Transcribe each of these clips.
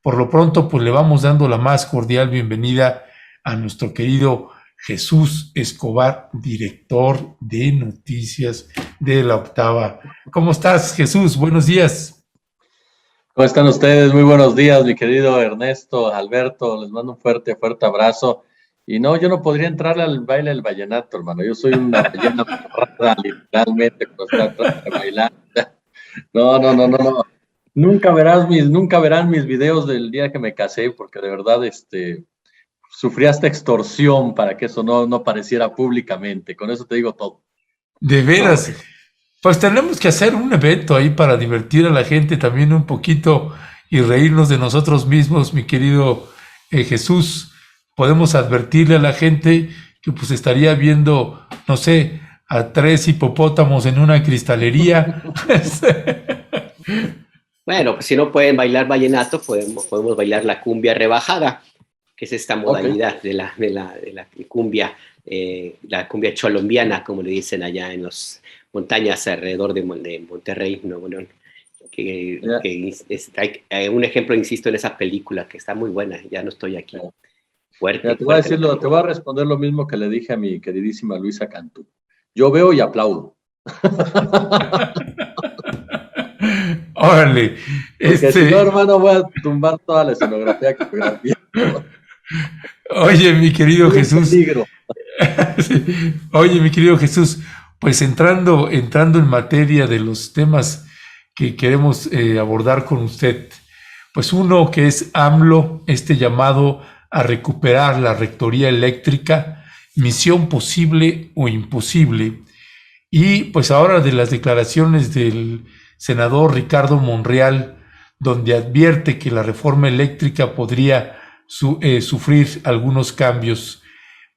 Por lo pronto, pues le vamos dando la más cordial bienvenida a nuestro querido Jesús Escobar, director de Noticias de la Octava. ¿Cómo estás, Jesús? Buenos días. ¿Cómo están ustedes? Muy buenos días, mi querido Ernesto, Alberto. Les mando un fuerte, fuerte abrazo. Y no, yo no podría entrar al baile del vallenato, hermano. Yo soy una ballena amarrada, literalmente, cuando está tratando de bailar. No, no, no, no, no. Nunca verán mis videos del día que me casé, porque de verdad, sufrí hasta extorsión para que eso no apareciera públicamente. Con eso te digo todo. De No, veras, pues tenemos que hacer un evento ahí para divertir a la gente también un poquito y reírnos de nosotros mismos, mi querido Jesús. Podemos advertirle a la gente que pues estaría viendo, no sé, a 3 hipopótamos en una cristalería. Bueno, pues si no pueden bailar vallenato, podemos bailar la cumbia rebajada, que es esta modalidad de la cumbia, la cumbia cholombiana, como le dicen allá en las montañas alrededor de Monterrey, Nuevo León. Hay un ejemplo, insisto, en esa película que está muy buena. Ya no estoy aquí. Fuerte. Te voy a responder lo mismo que le dije a mi queridísima Luisa Cantú. Yo veo y aplaudo. Órale. Porque si no, hermano, voy a tumbar toda la escenografía que grabé. Oye, mi querido Jesús. Oye, mi querido Jesús, pues entrando en materia de los temas que queremos abordar con usted, pues uno que es AMLO, este llamado a recuperar la rectoría eléctrica, misión posible o imposible, y pues ahora de las declaraciones del senador Ricardo Monreal, donde advierte que la reforma eléctrica podría sufrir algunos cambios.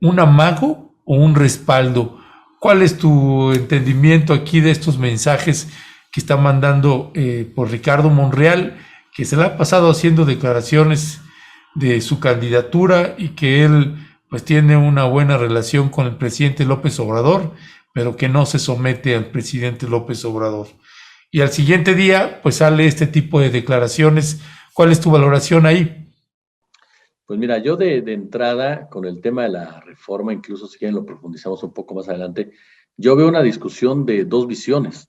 ¿Un amago o un respaldo? ¿Cuál es tu entendimiento aquí de estos mensajes que está mandando por Ricardo Monreal, que se le ha pasado haciendo declaraciones de su candidatura y que él pues tiene una buena relación con el presidente López Obrador, pero que no se somete al presidente López Obrador? Y al siguiente día pues sale este tipo de declaraciones. ¿Cuál es tu valoración ahí? Pues mira, yo de entrada, con el tema de la reforma, incluso si quieren lo profundizamos un poco más adelante, yo veo una discusión de dos visiones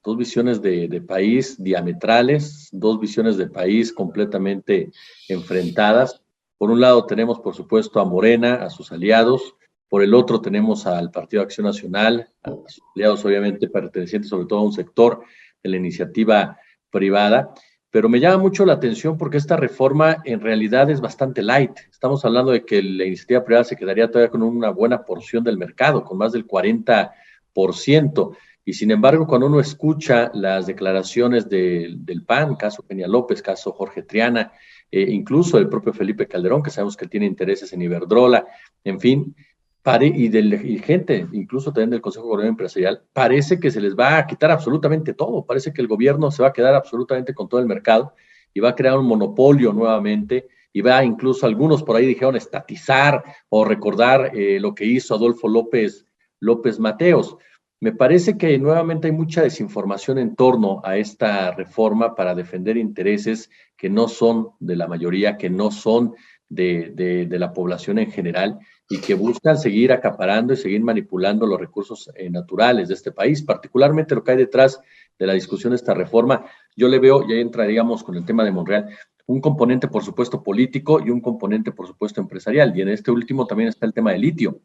de país diametrales, dos visiones de país completamente enfrentadas. Por un lado tenemos, por supuesto, a Morena, a sus aliados, por el otro tenemos al Partido Acción Nacional, a sus aliados obviamente pertenecientes sobre todo a un sector de la iniciativa privada. Pero me llama mucho la atención porque esta reforma en realidad es bastante light. Estamos hablando de que la iniciativa privada se quedaría todavía con una buena porción del mercado, con más del 40%. Y sin embargo, cuando uno escucha las declaraciones del PAN, caso Peña López, caso Jorge Triana, incluso el propio Felipe Calderón, que sabemos que tiene intereses en Iberdrola, en fin, y gente, incluso también del Consejo de Gobierno Empresarial, parece que se les va a quitar absolutamente todo, parece que el gobierno se va a quedar absolutamente con todo el mercado y va a crear un monopolio nuevamente y va incluso algunos por ahí dijeron estatizar o recordar lo que hizo Adolfo López Mateos. Me parece que nuevamente hay mucha desinformación en torno a esta reforma para defender intereses que no son de la mayoría, que no son de la población en general y que buscan seguir acaparando y seguir manipulando los recursos naturales de este país, particularmente lo que hay detrás de la discusión de esta reforma. Yo le veo, ya entraríamos con el tema de Monreal, un componente, por supuesto, político y un componente, por supuesto, empresarial. Y en este último también está el tema del litio,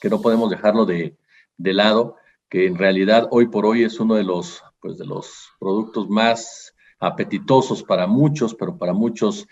que no podemos dejarlo de lado, que en realidad hoy por hoy es uno de los productos más apetitosos para muchos, pero para muchos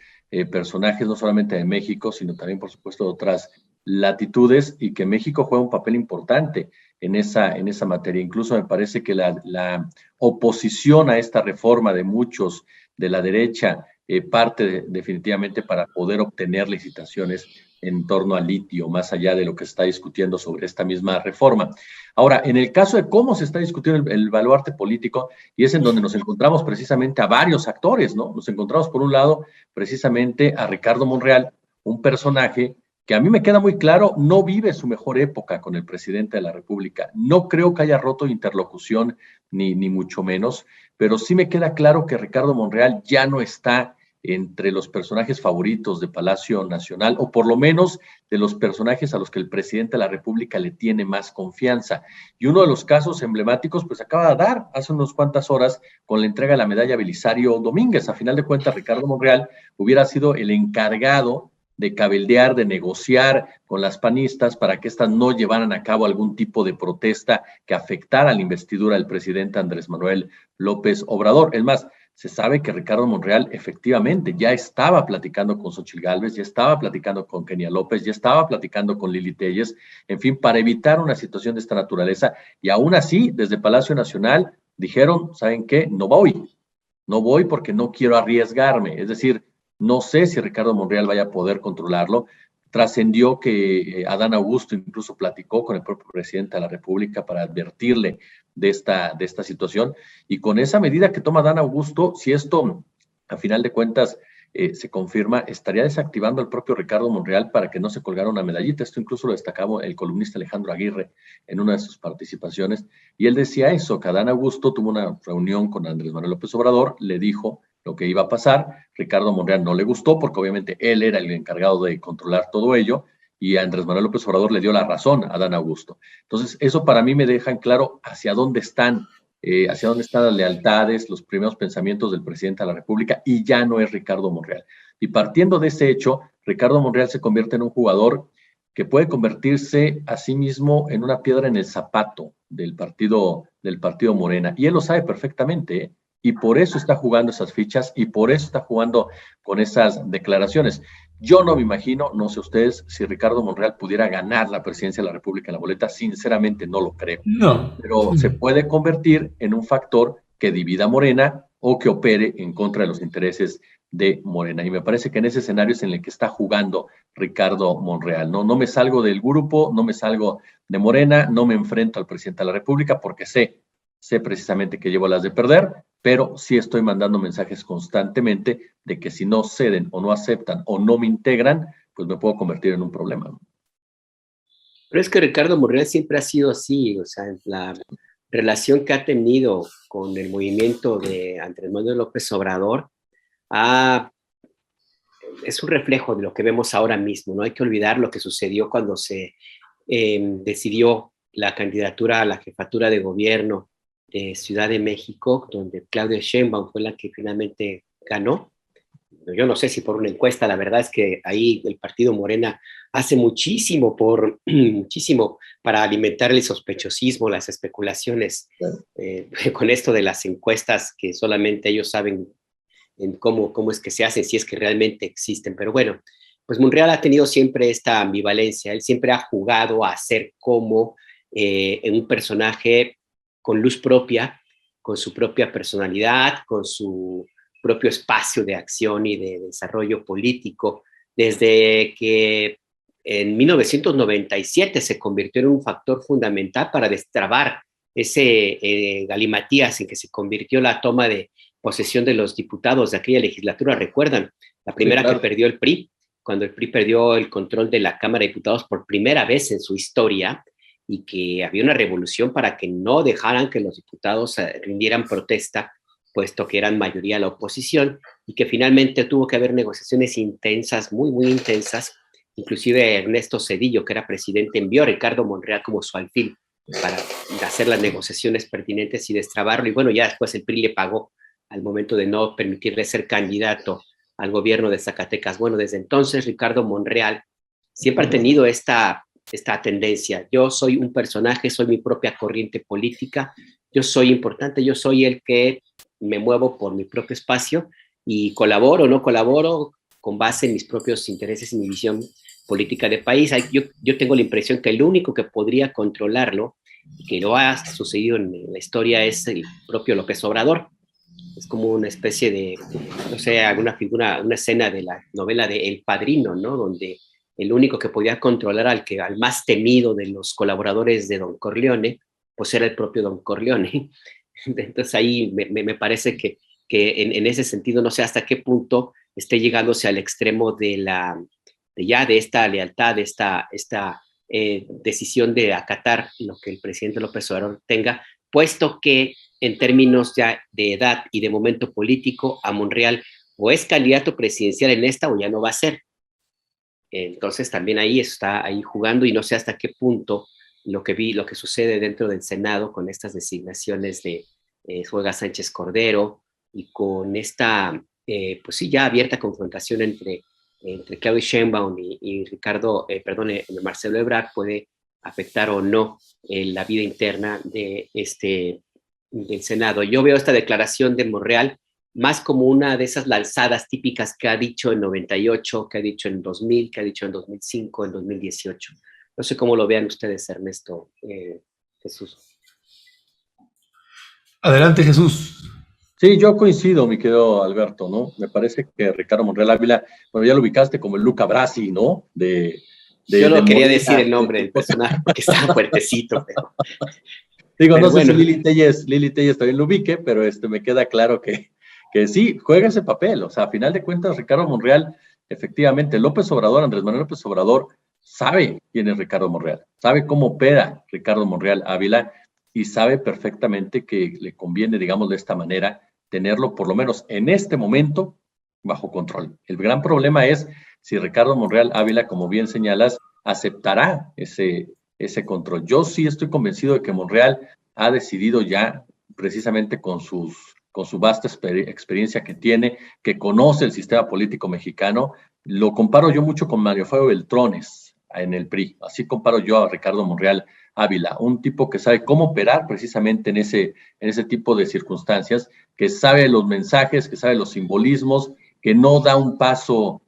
personajes, no solamente de México, sino también, por supuesto, de otras latitudes, y que México juega un papel importante en esa materia. Incluso me parece que la oposición a esta reforma de muchos de la derecha parte definitivamente para poder obtener licitaciones en torno al litio, más allá de lo que se está discutiendo sobre esta misma reforma. Ahora, en el caso de cómo se está discutiendo el baluarte político, y es en donde nos encontramos precisamente a varios actores, ¿no? Nos encontramos, por un lado, precisamente a Ricardo Monreal, un personaje que a mí me queda muy claro, no vive su mejor época con el presidente de la República. No creo que haya roto interlocución, ni mucho menos, pero sí me queda claro que Ricardo Monreal ya no está entre los personajes favoritos de Palacio Nacional, o por lo menos de los personajes a los que el presidente de la República le tiene más confianza. Y uno de los casos emblemáticos, pues acaba de dar hace unas cuantas horas con la entrega de la medalla Belisario Domínguez. A final de cuentas, Ricardo Monreal hubiera sido el encargado de cabildear, de negociar con las panistas para que éstas no llevaran a cabo algún tipo de protesta que afectara la investidura del presidente Andrés Manuel López Obrador. Es más, se sabe que Ricardo Monreal efectivamente ya estaba platicando con Xóchitl Gálvez, ya estaba platicando con Kenia López, ya estaba platicando con Lili Téllez, en fin, para evitar una situación de esta naturaleza. Y aún así, desde Palacio Nacional dijeron, ¿saben qué? No voy porque no quiero arriesgarme. Es decir, no sé si Ricardo Monreal vaya a poder controlarlo. Trascendió que Adán Augusto incluso platicó con el propio presidente de la República para advertirle de esta situación. Y con esa medida que toma Adán Augusto, si esto, a final de cuentas, se confirma, estaría desactivando al propio Ricardo Monreal para que no se colgara una medallita. Esto incluso lo destacaba el columnista Alejandro Aguirre en una de sus participaciones. Y él decía eso, que Adán Augusto tuvo una reunión con Andrés Manuel López Obrador, le dijo lo que iba a pasar. Ricardo Monreal no le gustó porque obviamente él era el encargado de controlar todo ello y Andrés Manuel López Obrador le dio la razón a Adán Augusto. Entonces, eso para mí me deja en claro hacia dónde están las lealtades, los primeros pensamientos del presidente de la República, y ya no es Ricardo Monreal. Y partiendo de ese hecho, Ricardo Monreal se convierte en un jugador que puede convertirse a sí mismo en una piedra en el zapato del partido Morena. Y él lo sabe perfectamente, ¿eh? Y por eso está jugando esas fichas y por eso está jugando con esas declaraciones. Yo no me imagino, no sé ustedes, si Ricardo Monreal pudiera ganar la presidencia de la República en la boleta, sinceramente no lo creo. No. Pero se puede convertir en un factor que divida a Morena o que opere en contra de los intereses de Morena. Y me parece que en ese escenario es en el que está jugando Ricardo Monreal. No me salgo del grupo, no me salgo de Morena, no me enfrento al presidente de la República porque sé precisamente que llevo las de perder, pero sí estoy mandando mensajes constantemente de que si no ceden o no aceptan o no me integran, pues me puedo convertir en un problema. Pero es que Ricardo Monreal siempre ha sido así, o sea, la relación que ha tenido con el movimiento de Andrés Manuel López Obrador es un reflejo de lo que vemos ahora mismo. No hay que olvidar lo que sucedió cuando se decidió la candidatura a la jefatura de gobierno de Ciudad de México, donde Claudia Sheinbaum fue la que finalmente ganó. Yo no sé si por una encuesta, la verdad es que ahí el partido Morena hace muchísimo para alimentar el sospechosismo, las especulaciones, con esto de las encuestas que solamente ellos saben en cómo es que se hacen, si es que realmente existen. Pero bueno, pues Monreal ha tenido siempre esta ambivalencia, él siempre ha jugado a ser como un personaje con luz propia, con su propia personalidad, con su propio espacio de acción y de desarrollo político, desde que en 1997 se convirtió en un factor fundamental para destrabar ese galimatías en que se convirtió la toma de posesión de los diputados de aquella legislatura. ¿Recuerdan? La primera, sí, claro, que perdió el PRI, cuando el PRI perdió el control de la Cámara de Diputados por primera vez en su historia, y que había una revolución para que no dejaran que los diputados rindieran protesta, puesto que eran mayoría la oposición, y que finalmente tuvo que haber negociaciones intensas, muy, muy intensas. Inclusive Ernesto Zedillo, que era presidente, envió a Ricardo Monreal como su alfil para hacer las negociaciones pertinentes y destrabarlo. Y bueno, ya después el PRI le pagó al momento de no permitirle ser candidato al gobierno de Zacatecas. Bueno, desde entonces Ricardo Monreal siempre ha tenido esta tendencia. Yo soy un personaje, soy mi propia corriente política, yo soy importante, yo soy el que me muevo por mi propio espacio y colaboro o no colaboro con base en mis propios intereses y mi visión política de país. Yo tengo la impresión que el único que podría controlarlo, y que lo ha sucedido en la historia, es el propio López Obrador. Es como una especie de, no sé, alguna figura, una escena de la novela de El Padrino, ¿no? Donde el único que podía controlar al más temido de los colaboradores de Don Corleone, pues era el propio Don Corleone. Entonces ahí me parece que en ese sentido, no sé hasta qué punto esté llegándose al extremo de esta lealtad, de esta decisión de acatar lo que el presidente López Obrador tenga, puesto que en términos ya de edad y de momento político, a Monreal o es candidato presidencial en esta o ya no va a ser. Entonces también ahí está ahí jugando, y no sé hasta qué punto lo que sucede dentro del Senado con estas designaciones de Olga Sánchez Cordero y con esta, pues sí, ya abierta confrontación entre Claudia Sheinbaum y Marcelo Ebrard puede afectar o no la vida interna del Senado. Yo veo esta declaración de Monreal más como una de esas lanzadas típicas que ha dicho en 98, que ha dicho en 2000, que ha dicho en 2005, en 2018. No sé cómo lo vean ustedes, Ernesto, Jesús. Adelante, Jesús. Sí, yo coincido, mi querido Alberto, ¿no? Me parece que Ricardo Monreal Ávila, bueno, ya lo ubicaste como el Luca Brasi, ¿no? Yo no quería Morena, decir el nombre del personaje porque estaba fuertecito, pero... Digo, no sé si Lili Telles también lo ubique, pero me queda claro que sí, juega ese papel. O sea, a final de cuentas, Ricardo Monreal, efectivamente, Andrés Manuel López Obrador, sabe quién es Ricardo Monreal, sabe cómo opera Ricardo Monreal Ávila y sabe perfectamente que le conviene, digamos, de esta manera, tenerlo, por lo menos en este momento, bajo control. El gran problema es si Ricardo Monreal Ávila, como bien señalas, aceptará ese control. Yo sí estoy convencido de que Monreal ha decidido ya, precisamente con su vasta experiencia que tiene, que conoce el sistema político mexicano. Lo comparo yo mucho con Mario Fabio Beltrones en el PRI. Así comparo yo a Ricardo Monreal Ávila, un tipo que sabe cómo operar precisamente en ese tipo de circunstancias, que sabe los mensajes, que sabe los simbolismos, que no da un paso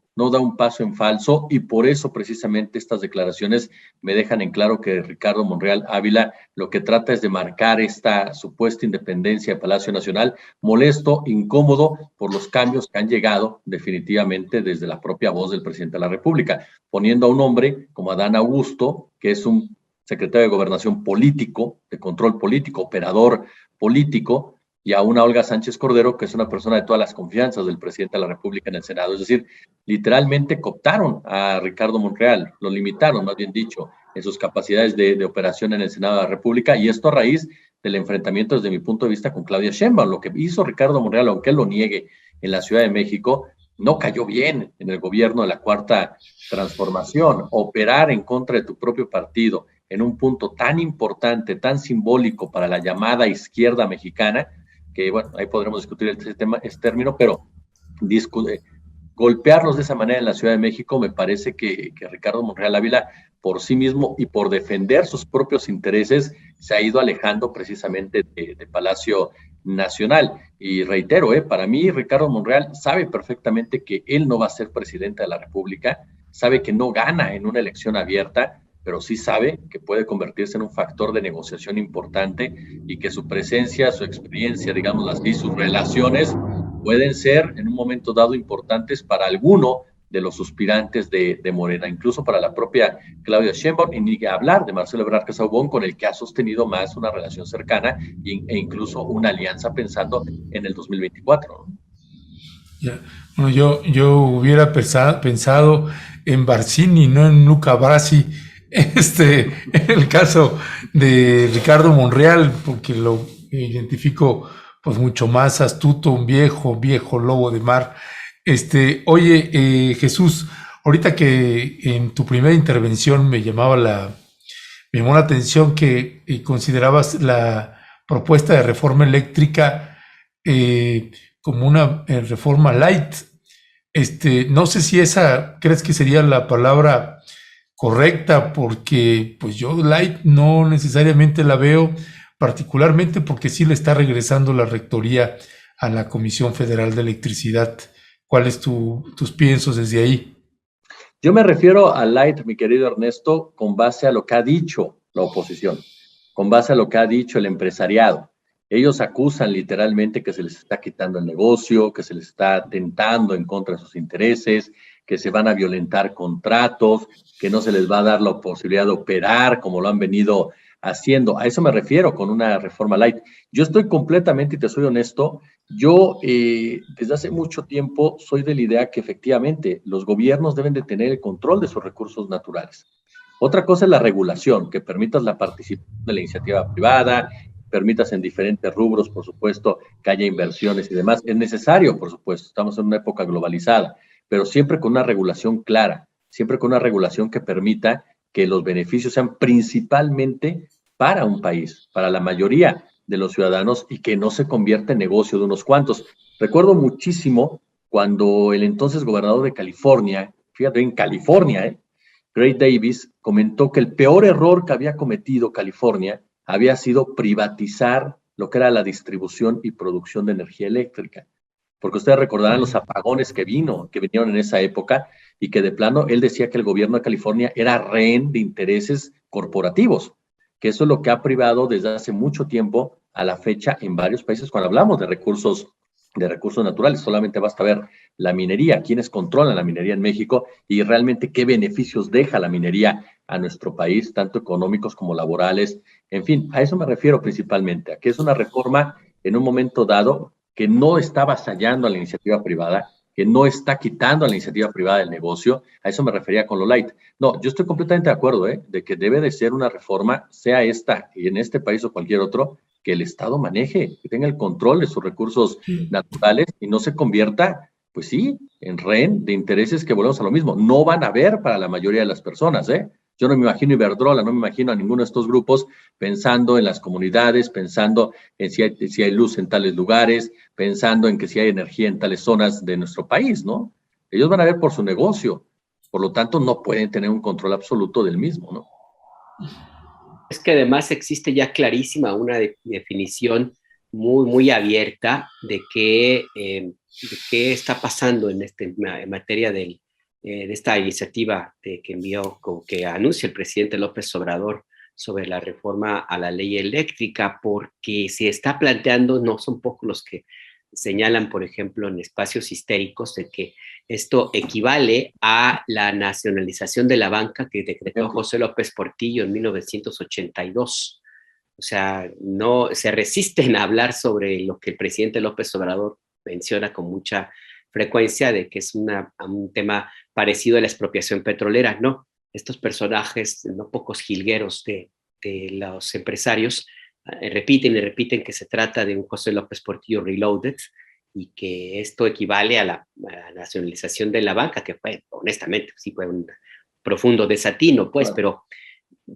en falso, y por eso precisamente estas declaraciones me dejan en claro que Ricardo Monreal Ávila lo que trata es de marcar esta supuesta independencia de Palacio Nacional, molesto, incómodo por los cambios que han llegado definitivamente desde la propia voz del presidente de la República, poniendo a un hombre como Adán Augusto, que es un secretario de Gobernación político, de control político, operador político, y a una Olga Sánchez Cordero, que es una persona de todas las confianzas del presidente de la República en el Senado. Es decir, literalmente cooptaron a Ricardo Monreal, lo limitaron, más bien dicho, en sus capacidades de operación en el Senado de la República, y esto a raíz del enfrentamiento, desde mi punto de vista, con Claudia Sheinbaum. Lo que hizo Ricardo Monreal, aunque él lo niegue en la Ciudad de México, no cayó bien en el gobierno de la Cuarta Transformación. Operar en contra de tu propio partido en un punto tan importante, tan simbólico para la llamada izquierda mexicana, que bueno, ahí podremos discutir este término, pero golpearlos de esa manera en la Ciudad de México, me parece que Ricardo Monreal Ávila, por sí mismo y por defender sus propios intereses, se ha ido alejando precisamente de Palacio Nacional. Y reitero, para mí Ricardo Monreal sabe perfectamente que él no va a ser presidente de la República, sabe que no gana en una elección abierta, pero sí sabe que puede convertirse en un factor de negociación importante y que su presencia, su experiencia, digamos así, sus relaciones pueden ser en un momento dado importantes para alguno de los suspirantes de Morena, incluso para la propia Claudia Sheinbaum, y ni hablar de Marcelo Ebrard Casaubon, con el que ha sostenido más una relación cercana e incluso una alianza pensando en el 2024, ¿no? Ya. Bueno, yo hubiera pensado en Barcini, no en Luca Brasi, en el caso de Ricardo Monreal, porque lo identifico pues mucho más astuto, un viejo lobo de mar. Oye, Jesús, ahorita que en tu primera intervención me llamó la atención que considerabas la propuesta de reforma eléctrica como una reforma light. No sé si esa crees que sería la palabra correcta, porque pues yo light no necesariamente la veo, particularmente porque sí le está regresando la rectoría a la Comisión Federal de Electricidad. ¿Cuáles tus piensos desde ahí? Yo me refiero a light, mi querido Ernesto, con base a lo que ha dicho la oposición, con base a lo que ha dicho el empresariado. Ellos acusan literalmente que se les está quitando el negocio, que se les está atentando en contra de sus intereses, que se van a violentar contratos, que no se les va a dar la posibilidad de operar como lo han venido haciendo. A eso me refiero con una reforma light. Yo estoy completamente, y te soy honesto, yo desde hace mucho tiempo soy de la idea que efectivamente los gobiernos deben de tener el control de sus recursos naturales. Otra cosa es la regulación, que permitas la participación de la iniciativa privada, permitas en diferentes rubros, por supuesto, que haya inversiones y demás. Es necesario, por supuesto, estamos en una época globalizada, pero siempre con una regulación clara, siempre con una regulación que permita que los beneficios sean principalmente para un país, para la mayoría de los ciudadanos y que no se convierta en negocio de unos cuantos. Recuerdo muchísimo cuando el entonces gobernador de California, fíjate, en California, Gray Davis, comentó que el peor error que había cometido California había sido privatizar lo que era la distribución y producción de energía eléctrica. Porque ustedes recordarán los apagones que vinieron en esa época, y que de plano él decía que el gobierno de California era rehén de intereses corporativos, que eso es lo que ha privado desde hace mucho tiempo a la fecha en varios países cuando hablamos de recursos naturales. Solamente basta ver la minería, quiénes controlan la minería en México y realmente qué beneficios deja la minería a nuestro país, tanto económicos como laborales. En fin, a eso me refiero principalmente, a que es una reforma en un momento dado que no está avasallando a la iniciativa privada, que no está quitando a la iniciativa privada del negocio. A eso me refería con lo light. No, yo estoy completamente de acuerdo, de que debe de ser una reforma, sea esta y en este país o cualquier otro, que el Estado maneje, que tenga el control de sus recursos naturales y no se convierta, pues sí, en rehén de intereses que volvemos a lo mismo. No van a haber para la mayoría de las personas, Yo no me imagino Iberdrola, no me imagino a ninguno de estos grupos pensando en las comunidades, pensando en si hay luz en tales lugares, pensando en que si hay energía en tales zonas de nuestro país, ¿no? Ellos van a ver por su negocio, por lo tanto no pueden tener un control absoluto del mismo, ¿no? Es que además existe ya clarísima una definición muy abierta de qué está pasando en materia de esta iniciativa que anuncia el presidente López Obrador sobre la reforma a la ley eléctrica, porque se está planteando, no son pocos los que señalan, por ejemplo, en espacios histéricos, de que esto equivale a la nacionalización de la banca que decretó José López Portillo en 1982. O sea, no se resisten a hablar sobre lo que el presidente López Obrador menciona con mucha frecuencia, de que es un tema parecido a la expropiación petrolera. No, estos personajes, no pocos jilgueros de los empresarios, repiten y repiten que se trata de un José López Portillo reloaded y que esto equivale a la nacionalización de la banca, que fue, honestamente, sí fue un profundo desatino, pues, claro.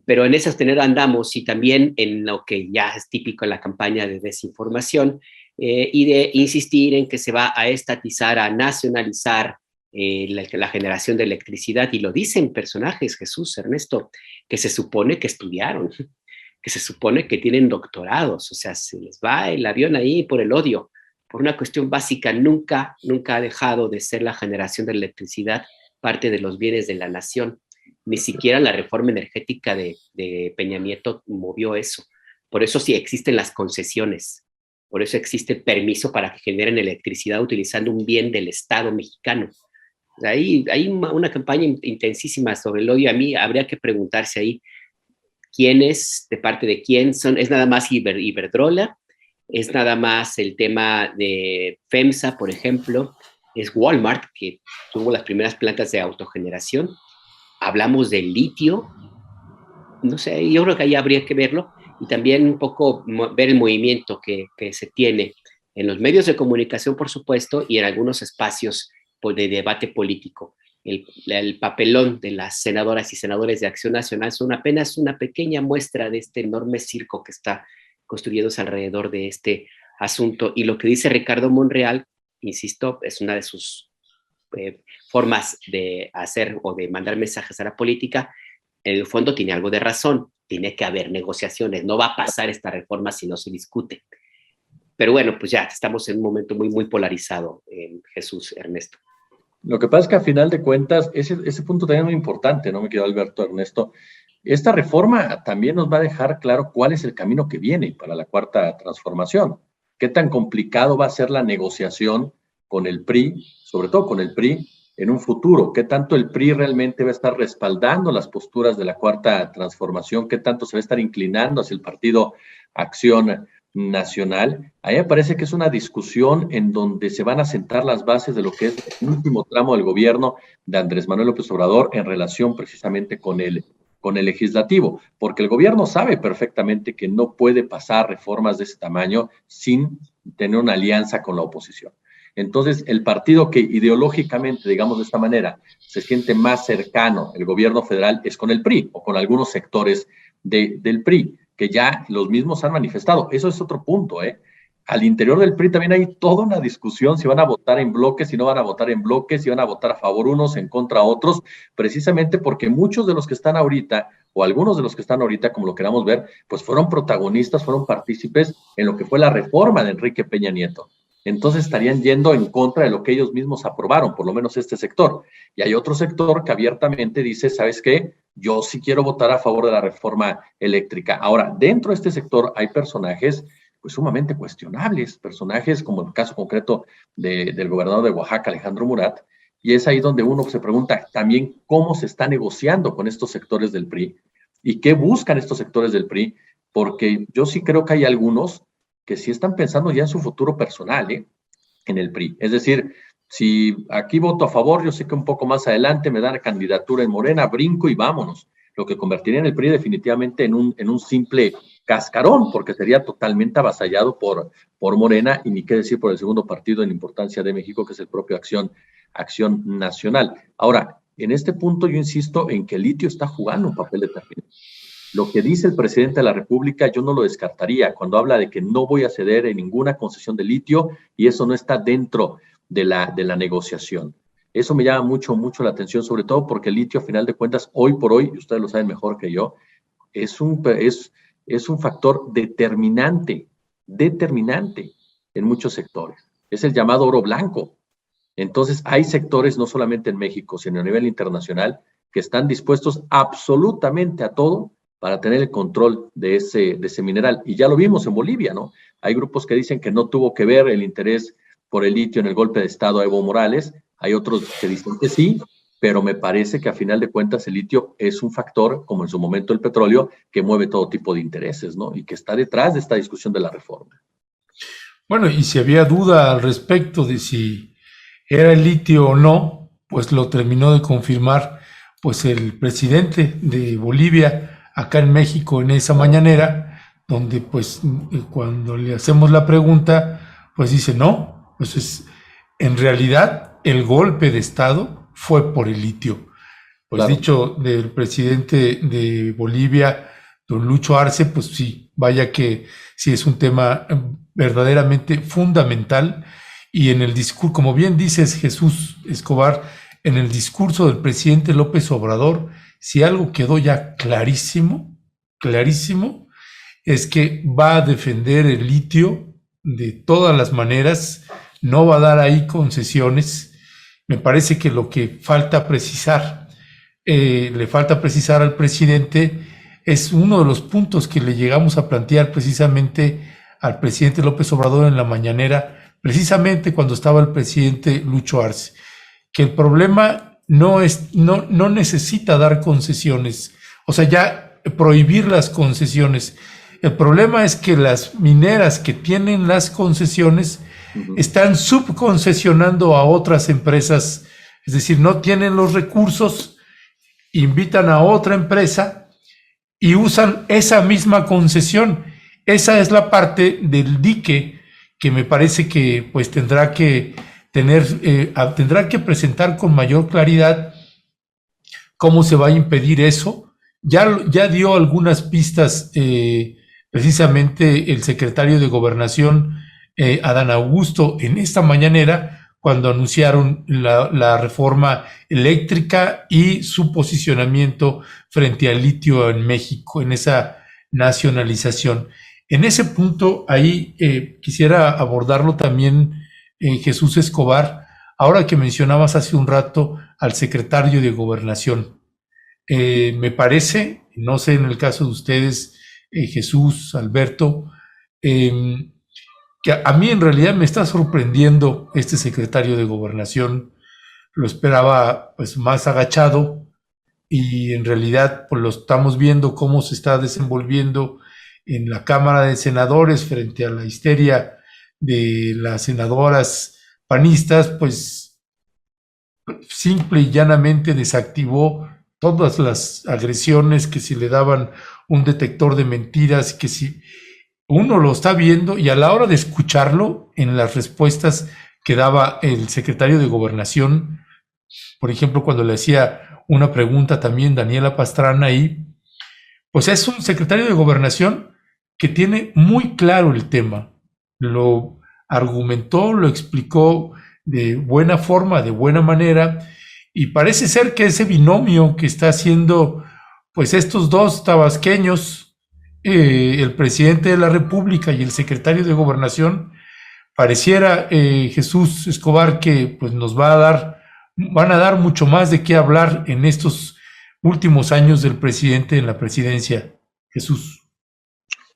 Pero en ese sostener andamos, y también en lo que ya es típico en la campaña de desinformación, y de insistir en que se va a estatizar, a nacionalizar la generación de electricidad, y lo dicen personajes, Jesús, Ernesto, que se supone que estudiaron, que se supone que tienen doctorados. O sea, se les va el avión ahí por el odio, por una cuestión básica. Nunca ha dejado de ser la generación de electricidad parte de los bienes de la nación. Ni siquiera la reforma energética de Peña Nieto movió eso. Por eso sí existen las concesiones, por eso existe permiso para que generen electricidad utilizando un bien del Estado mexicano. Hay una campaña intensísima sobre el odio. A mí habría que preguntarse ahí, ¿quién es? ¿De parte de quién son? ¿Es nada más Iberdrola? ¿Es nada más el tema de FEMSA, por ejemplo? ¿Es Walmart, que tuvo las primeras plantas de autogeneración? ¿Hablamos del litio? No sé, yo creo que ahí habría que verlo, y también un poco ver el movimiento que se tiene en los medios de comunicación, por supuesto, y en algunos espacios de debate político. El papelón de las senadoras y senadores de Acción Nacional son apenas una pequeña muestra de este enorme circo que está construyéndose alrededor de este asunto. Y lo que dice Ricardo Monreal, insisto, es una de sus formas de hacer o de mandar mensajes a la política. En el fondo tiene algo de razón, tiene que haber negociaciones, no va a pasar esta reforma si no se discute. Pero bueno, pues ya estamos en un momento muy polarizado, Jesús, Ernesto. Lo que pasa es que a final de cuentas, ese punto también es muy importante, ¿no, mi querido Alberto, Ernesto? Esta reforma también nos va a dejar claro cuál es el camino que viene para la cuarta transformación. Qué tan complicado va a ser la negociación con el PRI, sobre todo con el PRI, en un futuro. Qué tanto el PRI realmente va a estar respaldando las posturas de la cuarta transformación, qué tanto se va a estar inclinando hacia el partido Acción Nacional. A mí me parece que es una discusión en donde se van a sentar las bases de lo que es el último tramo del gobierno de Andrés Manuel López Obrador en relación precisamente con el con el legislativo, porque el gobierno sabe perfectamente que no puede pasar reformas de ese tamaño sin tener una alianza con la oposición. Entonces, el partido que ideológicamente, digamos de esta manera, se siente más cercano el gobierno federal es con el PRI o con algunos sectores del PRI, que ya los mismos han manifestado. Eso es otro punto, ¿eh? Al interior del PRI también hay toda una discusión si van a votar en bloques, si no van a votar en bloques, si van a votar a favor unos, en contra otros, precisamente porque muchos de los que están ahorita, o algunos de los que están ahorita, como lo queramos ver, pues fueron protagonistas, fueron partícipes en lo que fue la reforma de Enrique Peña Nieto. Entonces estarían yendo en contra de lo que ellos mismos aprobaron, por lo menos este sector. Y hay otro sector que abiertamente dice, ¿sabes qué? Yo sí quiero votar a favor de la reforma eléctrica. Ahora, dentro de este sector hay personajes pues sumamente cuestionables, personajes como el caso concreto del gobernador de Oaxaca, Alejandro Murat, y es ahí donde uno se pregunta también cómo se está negociando con estos sectores del PRI y qué buscan estos sectores del PRI, porque yo sí creo que hay algunos que sí están pensando ya en su futuro personal, en el PRI. Es decir, si aquí voto a favor, yo sé que un poco más adelante me dan candidatura en Morena, brinco y vámonos. Lo que convertiría en el PRI definitivamente en un simple cascarón, porque sería totalmente avasallado por Morena, y ni qué decir por el segundo partido en importancia de México, que es el propio Acción Nacional. Ahora, en este punto yo insisto en que el litio está jugando un papel determinante. Lo que dice el presidente de la República yo no lo descartaría cuando habla de que no voy a ceder en ninguna concesión de litio y eso no está dentro de la negociación. Eso me llama mucho la atención, sobre todo porque el litio, a final de cuentas, hoy por hoy, y ustedes lo saben mejor que yo, es un factor determinante en muchos sectores. Es el llamado oro blanco. Entonces, hay sectores, no solamente en México, sino a nivel internacional, que están dispuestos absolutamente a todo para tener el control de ese mineral. Y ya lo vimos en Bolivia, ¿no? Hay grupos que dicen que no tuvo que ver el interés por el litio en el golpe de Estado a Evo Morales. Hay otros que dicen que sí, pero me parece que a final de cuentas el litio es un factor, como en su momento el petróleo, que mueve todo tipo de intereses, ¿no? Y que está detrás de esta discusión de la reforma. Bueno, y si había duda al respecto de si era el litio o no, pues lo terminó de confirmar pues el presidente de Bolivia acá en México en esa mañanera, donde pues cuando le hacemos la pregunta, pues dice no, pues en realidad el golpe de Estado fue por el litio. Pues claro. Dicho del presidente de Bolivia, don Lucho Arce, pues sí, vaya que sí es un tema verdaderamente fundamental. Y en el discurso, como bien dices, Jesús Escobar, en el discurso del presidente López Obrador, si algo quedó ya clarísimo, es que va a defender el litio de todas las maneras, no va a dar ahí concesiones. Me parece que lo que falta precisar, le falta precisar al presidente, es uno de los puntos que le llegamos a plantear precisamente al presidente López Obrador en la mañanera, precisamente cuando estaba el presidente Lucho Arce, que el problema no necesita dar concesiones, o sea, ya prohibir las concesiones. El problema es que las mineras que tienen las concesiones están subconcesionando a otras empresas, es decir, no tienen los recursos, invitan a otra empresa y usan esa misma concesión. Esa es la parte del dique que me parece que pues tendrá que presentar con mayor claridad cómo se va a impedir eso. Ya dio algunas pistas precisamente el secretario de Gobernación, Adán Augusto, en esta mañanera, cuando anunciaron la reforma eléctrica y su posicionamiento frente al litio en México, en esa nacionalización. En ese punto, ahí quisiera abordarlo también, Jesús Escobar, ahora que mencionabas hace un rato al secretario de Gobernación. Me parece, no sé en el caso de ustedes, Jesús, Alberto, que a mí en realidad me está sorprendiendo este secretario de Gobernación. Lo esperaba pues más agachado y en realidad pues lo estamos viendo cómo se está desenvolviendo en la Cámara de Senadores frente a la histeria de las senadoras panistas, pues simple y llanamente desactivó todas las agresiones, que si le daban un detector de mentiras, que si uno lo está viendo y a la hora de escucharlo en las respuestas que daba el secretario de Gobernación, por ejemplo, cuando le hacía una pregunta también Daniela Pastrana ahí, pues es un secretario de Gobernación que tiene muy claro el tema, lo argumentó, lo explicó de buena forma, de buena manera, y parece ser que ese binomio que está haciendo, pues estos dos tabasqueños, el presidente de la República y el secretario de Gobernación, pareciera, Jesús Escobar, que pues van a dar mucho más de qué hablar en estos últimos años del presidente en la presidencia. Jesús.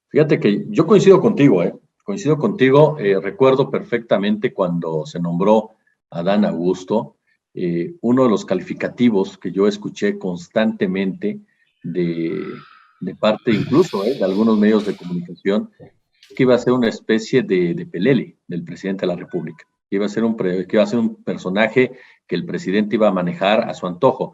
Fíjate que yo coincido contigo, ¿eh? Coincido contigo. Recuerdo perfectamente cuando se nombró a Adán Augusto, uno de los calificativos que yo escuché constantemente de parte incluso de algunos medios de comunicación, que iba a ser una especie de pelele del presidente de la República, que iba a ser un personaje que el presidente iba a manejar a su antojo.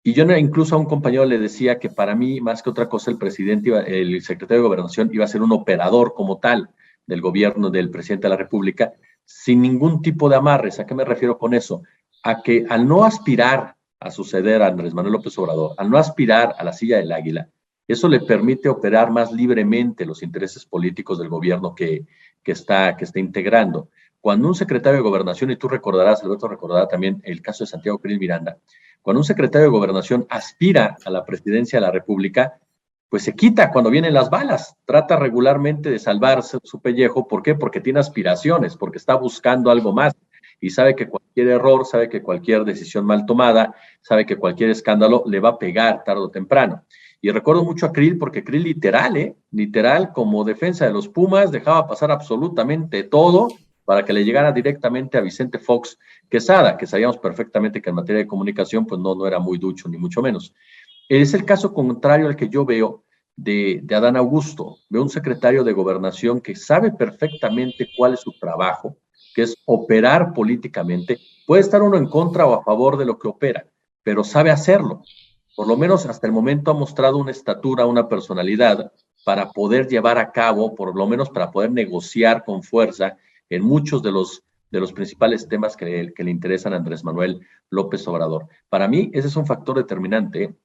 Y yo incluso a un compañero le decía que para mí, más que otra cosa, el secretario de Gobernación iba a ser un operador como tal del gobierno del presidente de la República, sin ningún tipo de amarres. ¿A qué me refiero con eso? A que al no aspirar a suceder a Andrés Manuel López Obrador, al no aspirar a la silla del águila, eso le permite operar más libremente los intereses políticos del gobierno que está integrando. Cuando un secretario de Gobernación, y tú recordarás, Alberto recordará también el caso de Santiago Krill Miranda, cuando un secretario de Gobernación aspira a la presidencia de la República, pues se quita cuando vienen las balas, trata regularmente de salvarse su pellejo. ¿Por qué? Porque tiene aspiraciones, porque está buscando algo más y sabe que cualquier error, sabe que cualquier decisión mal tomada, sabe que cualquier escándalo le va a pegar tarde o temprano. Y recuerdo mucho a Krill, porque Krill literal, como defensa de los Pumas, dejaba pasar absolutamente todo para que le llegara directamente a Vicente Fox Quesada, que sabíamos perfectamente que en materia de comunicación pues no era muy ducho, ni mucho menos. Es el caso contrario al que yo veo de Adán Augusto. Veo un secretario de Gobernación que sabe perfectamente cuál es su trabajo, que es operar políticamente. Puede estar uno en contra o a favor de lo que opera, pero sabe hacerlo. Por lo menos hasta el momento ha mostrado una estatura, una personalidad para poder llevar a cabo, por lo menos para poder negociar con fuerza en muchos de los principales temas que le interesan a Andrés Manuel López Obrador. Para mí, ese es un factor determinante,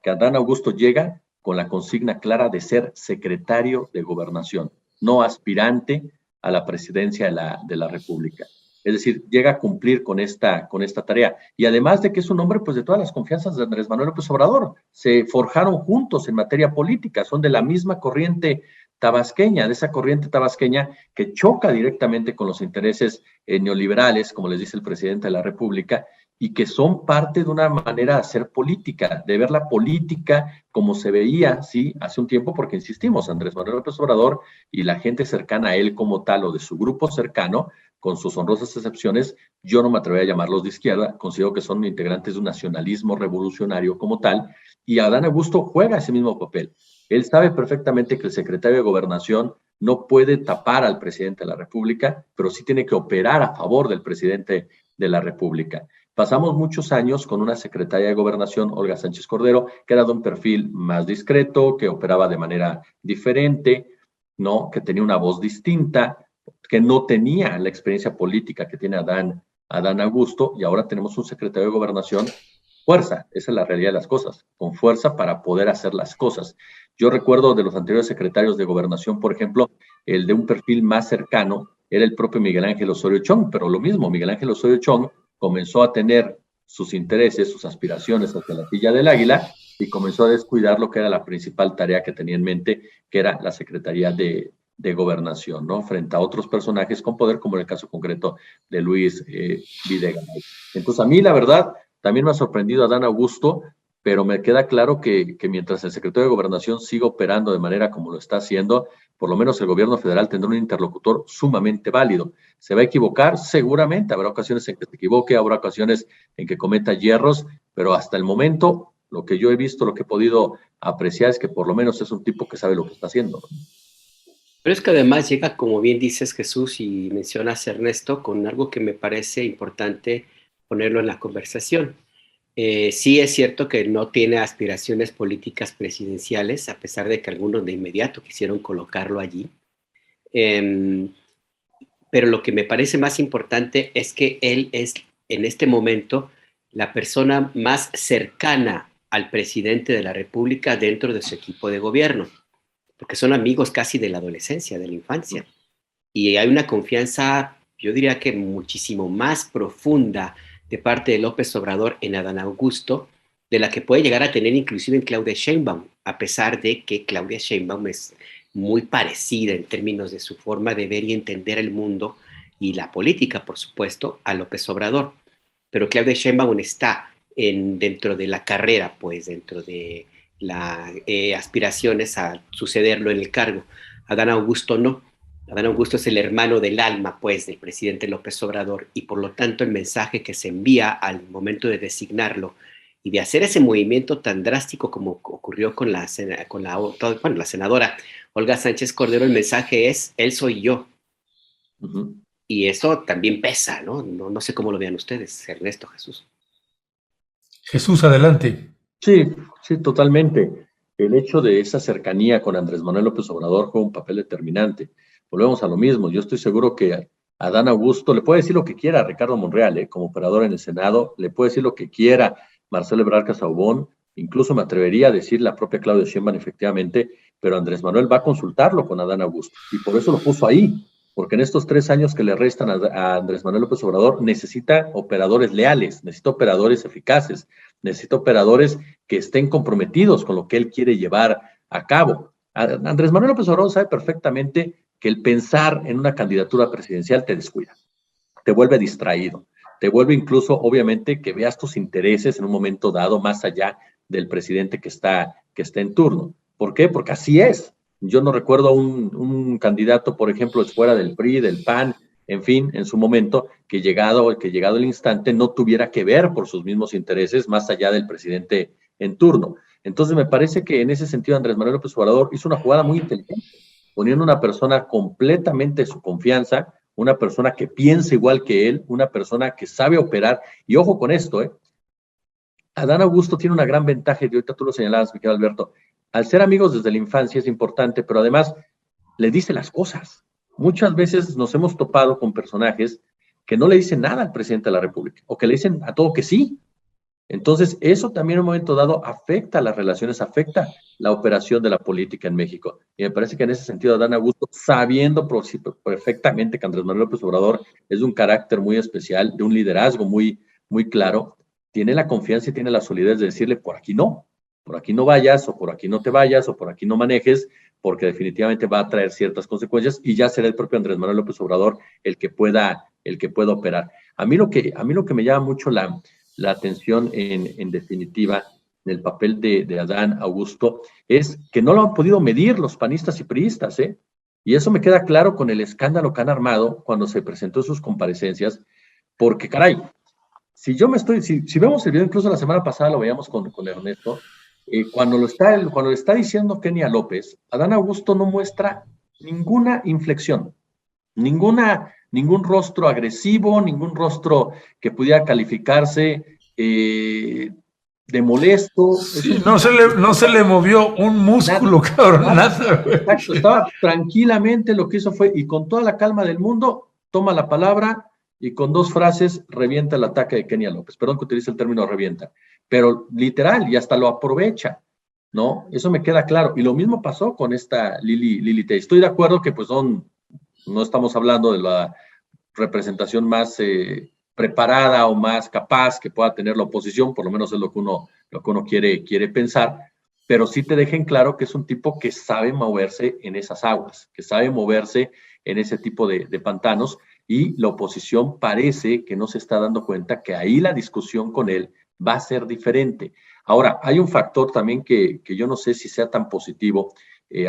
que Adán Augusto llega con la consigna clara de ser secretario de Gobernación, no aspirante a la presidencia de la República. Es decir, llega a cumplir con esta tarea. Y además de que es un hombre pues de todas las confianzas de Andrés Manuel López Obrador, se forjaron juntos en materia política, son de la misma corriente tabasqueña, de esa corriente tabasqueña que choca directamente con los intereses neoliberales, como les dice el presidente de la República, y que son parte de una manera de hacer política, de ver la política como se veía, sí, hace un tiempo, porque insistimos, Andrés Manuel López Obrador y la gente cercana a él como tal, o de su grupo cercano, con sus honrosas excepciones, yo no me atrevería a llamarlos de izquierda, considero que son integrantes de un nacionalismo revolucionario como tal, y Adán Augusto juega ese mismo papel. Él sabe perfectamente que el secretario de Gobernación no puede tapar al presidente de la República, pero sí tiene que operar a favor del presidente de la República. Pasamos muchos años con una secretaria de Gobernación, Olga Sánchez Cordero, que era de un perfil más discreto, que operaba de manera diferente, ¿no? Que tenía una voz distinta, que no tenía la experiencia política que tiene Adán Augusto, y ahora tenemos un secretario de Gobernación, fuerza, esa es la realidad de las cosas, con fuerza para poder hacer las cosas. Yo recuerdo de los anteriores secretarios de Gobernación, por ejemplo, el de un perfil más cercano era el propio Miguel Ángel Osorio Chong, pero lo mismo, Miguel Ángel Osorio Chong comenzó a tener sus intereses, sus aspiraciones hacia la silla del águila y comenzó a descuidar lo que era la principal tarea que tenía en mente, que era la Secretaría de Gobernación, ¿no? Frente a otros personajes con poder, como en el caso concreto de Luis Videgaray. Entonces, a mí, la verdad, también me ha sorprendido Adán Augusto, pero me queda claro que mientras el secretario de Gobernación siga operando de manera como lo está haciendo, por lo menos el gobierno federal tendrá un interlocutor sumamente válido. ¿Se va a equivocar? Seguramente. Habrá ocasiones en que se equivoque, habrá ocasiones en que cometa hierros, pero hasta el momento, lo que yo he visto, lo que he podido apreciar es que por lo menos es un tipo que sabe lo que está haciendo. Pero es que además llega, como bien dices, Jesús, y mencionas, Ernesto, con algo que me parece importante ponerlo en la conversación. Sí es cierto que no tiene aspiraciones políticas presidenciales, a pesar de que algunos de inmediato quisieron colocarlo allí. Pero lo que me parece más importante es que él es, en este momento, la persona más cercana al presidente de la República dentro de su equipo de gobierno, porque son amigos casi de la adolescencia, de la infancia. Y hay una confianza, yo diría que muchísimo más profunda de parte de López Obrador en Adán Augusto, de la que puede llegar a tener inclusive en Claudia Sheinbaum, a pesar de que Claudia Sheinbaum es muy parecida en términos de su forma de ver y entender el mundo y la política, por supuesto, a López Obrador. Pero Claudia Sheinbaum está dentro de la carrera, pues dentro de las aspiraciones a sucederlo en el cargo. Adán Augusto no. Adán Augusto es el hermano del alma, pues, del presidente López Obrador, y por lo tanto el mensaje que se envía al momento de designarlo y de hacer ese movimiento tan drástico como ocurrió con la senadora Olga Sánchez Cordero, el mensaje es, él soy yo. Uh-huh. Y eso también pesa, ¿no? No sé cómo lo vean ustedes, Ernesto, Jesús. Jesús, adelante. Sí, sí, totalmente. El hecho de esa cercanía con Andrés Manuel López Obrador juega un papel determinante. Volvemos a lo mismo. Yo estoy seguro que Adán Augusto le puede decir lo que quiera a Ricardo Monreal, como operador en el Senado, le puede decir lo que quiera Marcelo Ebrard Casaubon, incluso me atrevería a decir la propia Claudia Sheinbaum, efectivamente, pero Andrés Manuel va a consultarlo con Adán Augusto y por eso lo puso ahí, porque en estos 3 años que le restan a Andrés Manuel López Obrador necesita operadores leales, necesita operadores eficaces, necesita operadores que estén comprometidos con lo que él quiere llevar a cabo. Andrés Manuel López Obrador sabe perfectamente que el pensar en una candidatura presidencial te descuida, te vuelve distraído, te vuelve incluso, obviamente, que veas tus intereses en un momento dado más allá del presidente que está en turno. ¿Por qué? Porque así es. Yo no recuerdo un candidato, por ejemplo, fuera del PRI, del PAN, en fin, en su momento, que llegado el instante no tuviera que ver por sus mismos intereses más allá del presidente en turno. Entonces me parece que en ese sentido Andrés Manuel López Obrador hizo una jugada muy inteligente, poniendo una persona completamente de su confianza, una persona que piensa igual que él, una persona que sabe operar. Y ojo con esto, Adán Augusto tiene una gran ventaja, y ahorita tú lo señalabas, mi querido Alberto, al ser amigos desde la infancia es importante, pero además le dice las cosas. Muchas veces nos hemos topado con personajes que no le dicen nada al presidente de la República, o que le dicen a todo que sí. Entonces, eso también en un momento dado afecta las relaciones, afecta la operación de la política en México. Y me parece que en ese sentido, Adán Augusto, sabiendo perfectamente que Andrés Manuel López Obrador es de un carácter muy especial, de un liderazgo muy, muy claro, tiene la confianza y tiene la solidez de decirle, por aquí no vayas, o por aquí no te vayas, o por aquí no manejes, porque definitivamente va a traer ciertas consecuencias y ya será el propio Andrés Manuel López Obrador el que pueda operar. A mí lo que me llama mucho la atención en definitiva en el papel de Adán Augusto es que no lo han podido medir los panistas y priistas, y eso me queda claro con el escándalo que han armado cuando se presentó sus comparecencias, porque caray, si vemos el video, incluso la semana pasada lo veíamos con Ernesto, cuando le está diciendo Kenia López, Adán Augusto no muestra ninguna inflexión, ningún rostro agresivo, ningún rostro que pudiera calificarse de molesto. Sí, no se le movió un músculo, nada, cabrón, nada. Exacto, estaba tranquilamente, lo que hizo fue, y con toda la calma del mundo, toma la palabra y con 2 frases revienta el ataque de Kenia López. Perdón que utilice el término revienta, pero literal, y hasta lo aprovecha, ¿no? Eso me queda claro. Y lo mismo pasó con esta Lili Tellez. Estoy de acuerdo que pues no estamos hablando de la representación más preparada o más capaz que pueda tener la oposición, por lo menos es lo que uno quiere pensar, pero sí te dejen claro que es un tipo que sabe moverse en esas aguas, que sabe moverse en ese tipo de pantanos, y la oposición parece que no se está dando cuenta que ahí la discusión con él va a ser diferente. Ahora, hay un factor también que yo no sé si sea tan positivo,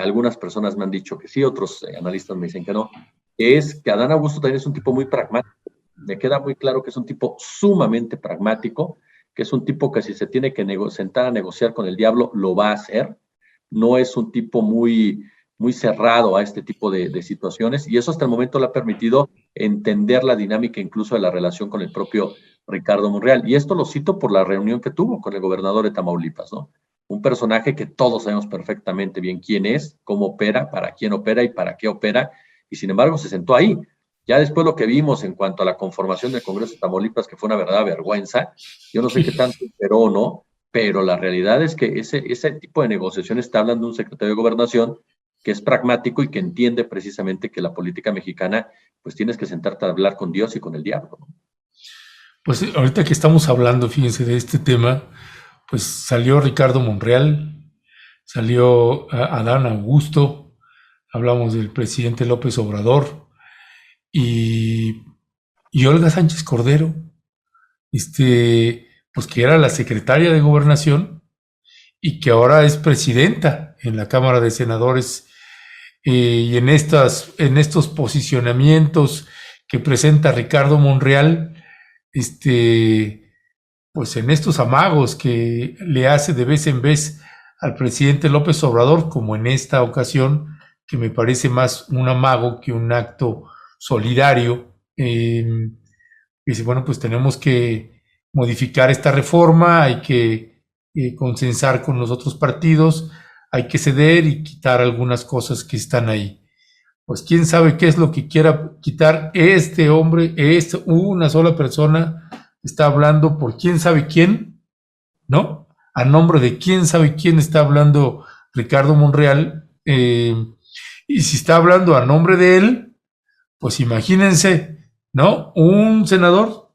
algunas personas me han dicho que sí, otros analistas me dicen que no, es que Adán Augusto también es un tipo muy pragmático. Me queda muy claro que es un tipo sumamente pragmático, que es un tipo que si se tiene que sentar a negociar con el diablo, lo va a hacer. No es un tipo muy cerrado a este tipo de situaciones, y eso hasta el momento le ha permitido entender la dinámica incluso de la relación con el propio Ricardo Monreal. Y esto lo cito por la reunión que tuvo con el gobernador de Tamaulipas, ¿no? Un personaje que todos sabemos perfectamente bien quién es, cómo opera, para quién opera y para qué opera, y sin embargo se sentó ahí. Ya después lo que vimos en cuanto a la conformación del Congreso de Tamaulipas, que fue una verdadera vergüenza, yo no sé qué tanto esperó o no, pero la realidad es que ese tipo de negociaciones está hablando de un secretario de Gobernación que es pragmático y que entiende precisamente que la política mexicana, pues tienes que sentarte a hablar con Dios y con el diablo, ¿no? Pues ahorita que estamos hablando, fíjense, de este tema, pues salió Ricardo Monreal, salió Adán Augusto, hablamos del presidente López Obrador y, y Olga Sánchez Cordero, pues que era la secretaria de Gobernación y que ahora es presidenta en la Cámara de Senadores, y en estos posicionamientos que presenta Ricardo Monreal, pues en estos amagos que le hace de vez en vez al presidente López Obrador, como en esta ocasión, que me parece más un amago que un acto solidario. Dice, bueno, pues tenemos que modificar esta reforma, hay que consensar con los otros partidos, hay que ceder y quitar algunas cosas que están ahí. Pues quién sabe qué es lo que quiera quitar este hombre, una sola persona está hablando por quién sabe quién, ¿no? A nombre de quién sabe quién está hablando Ricardo Monreal, y si está hablando a nombre de él, pues imagínense, ¿no? Un senador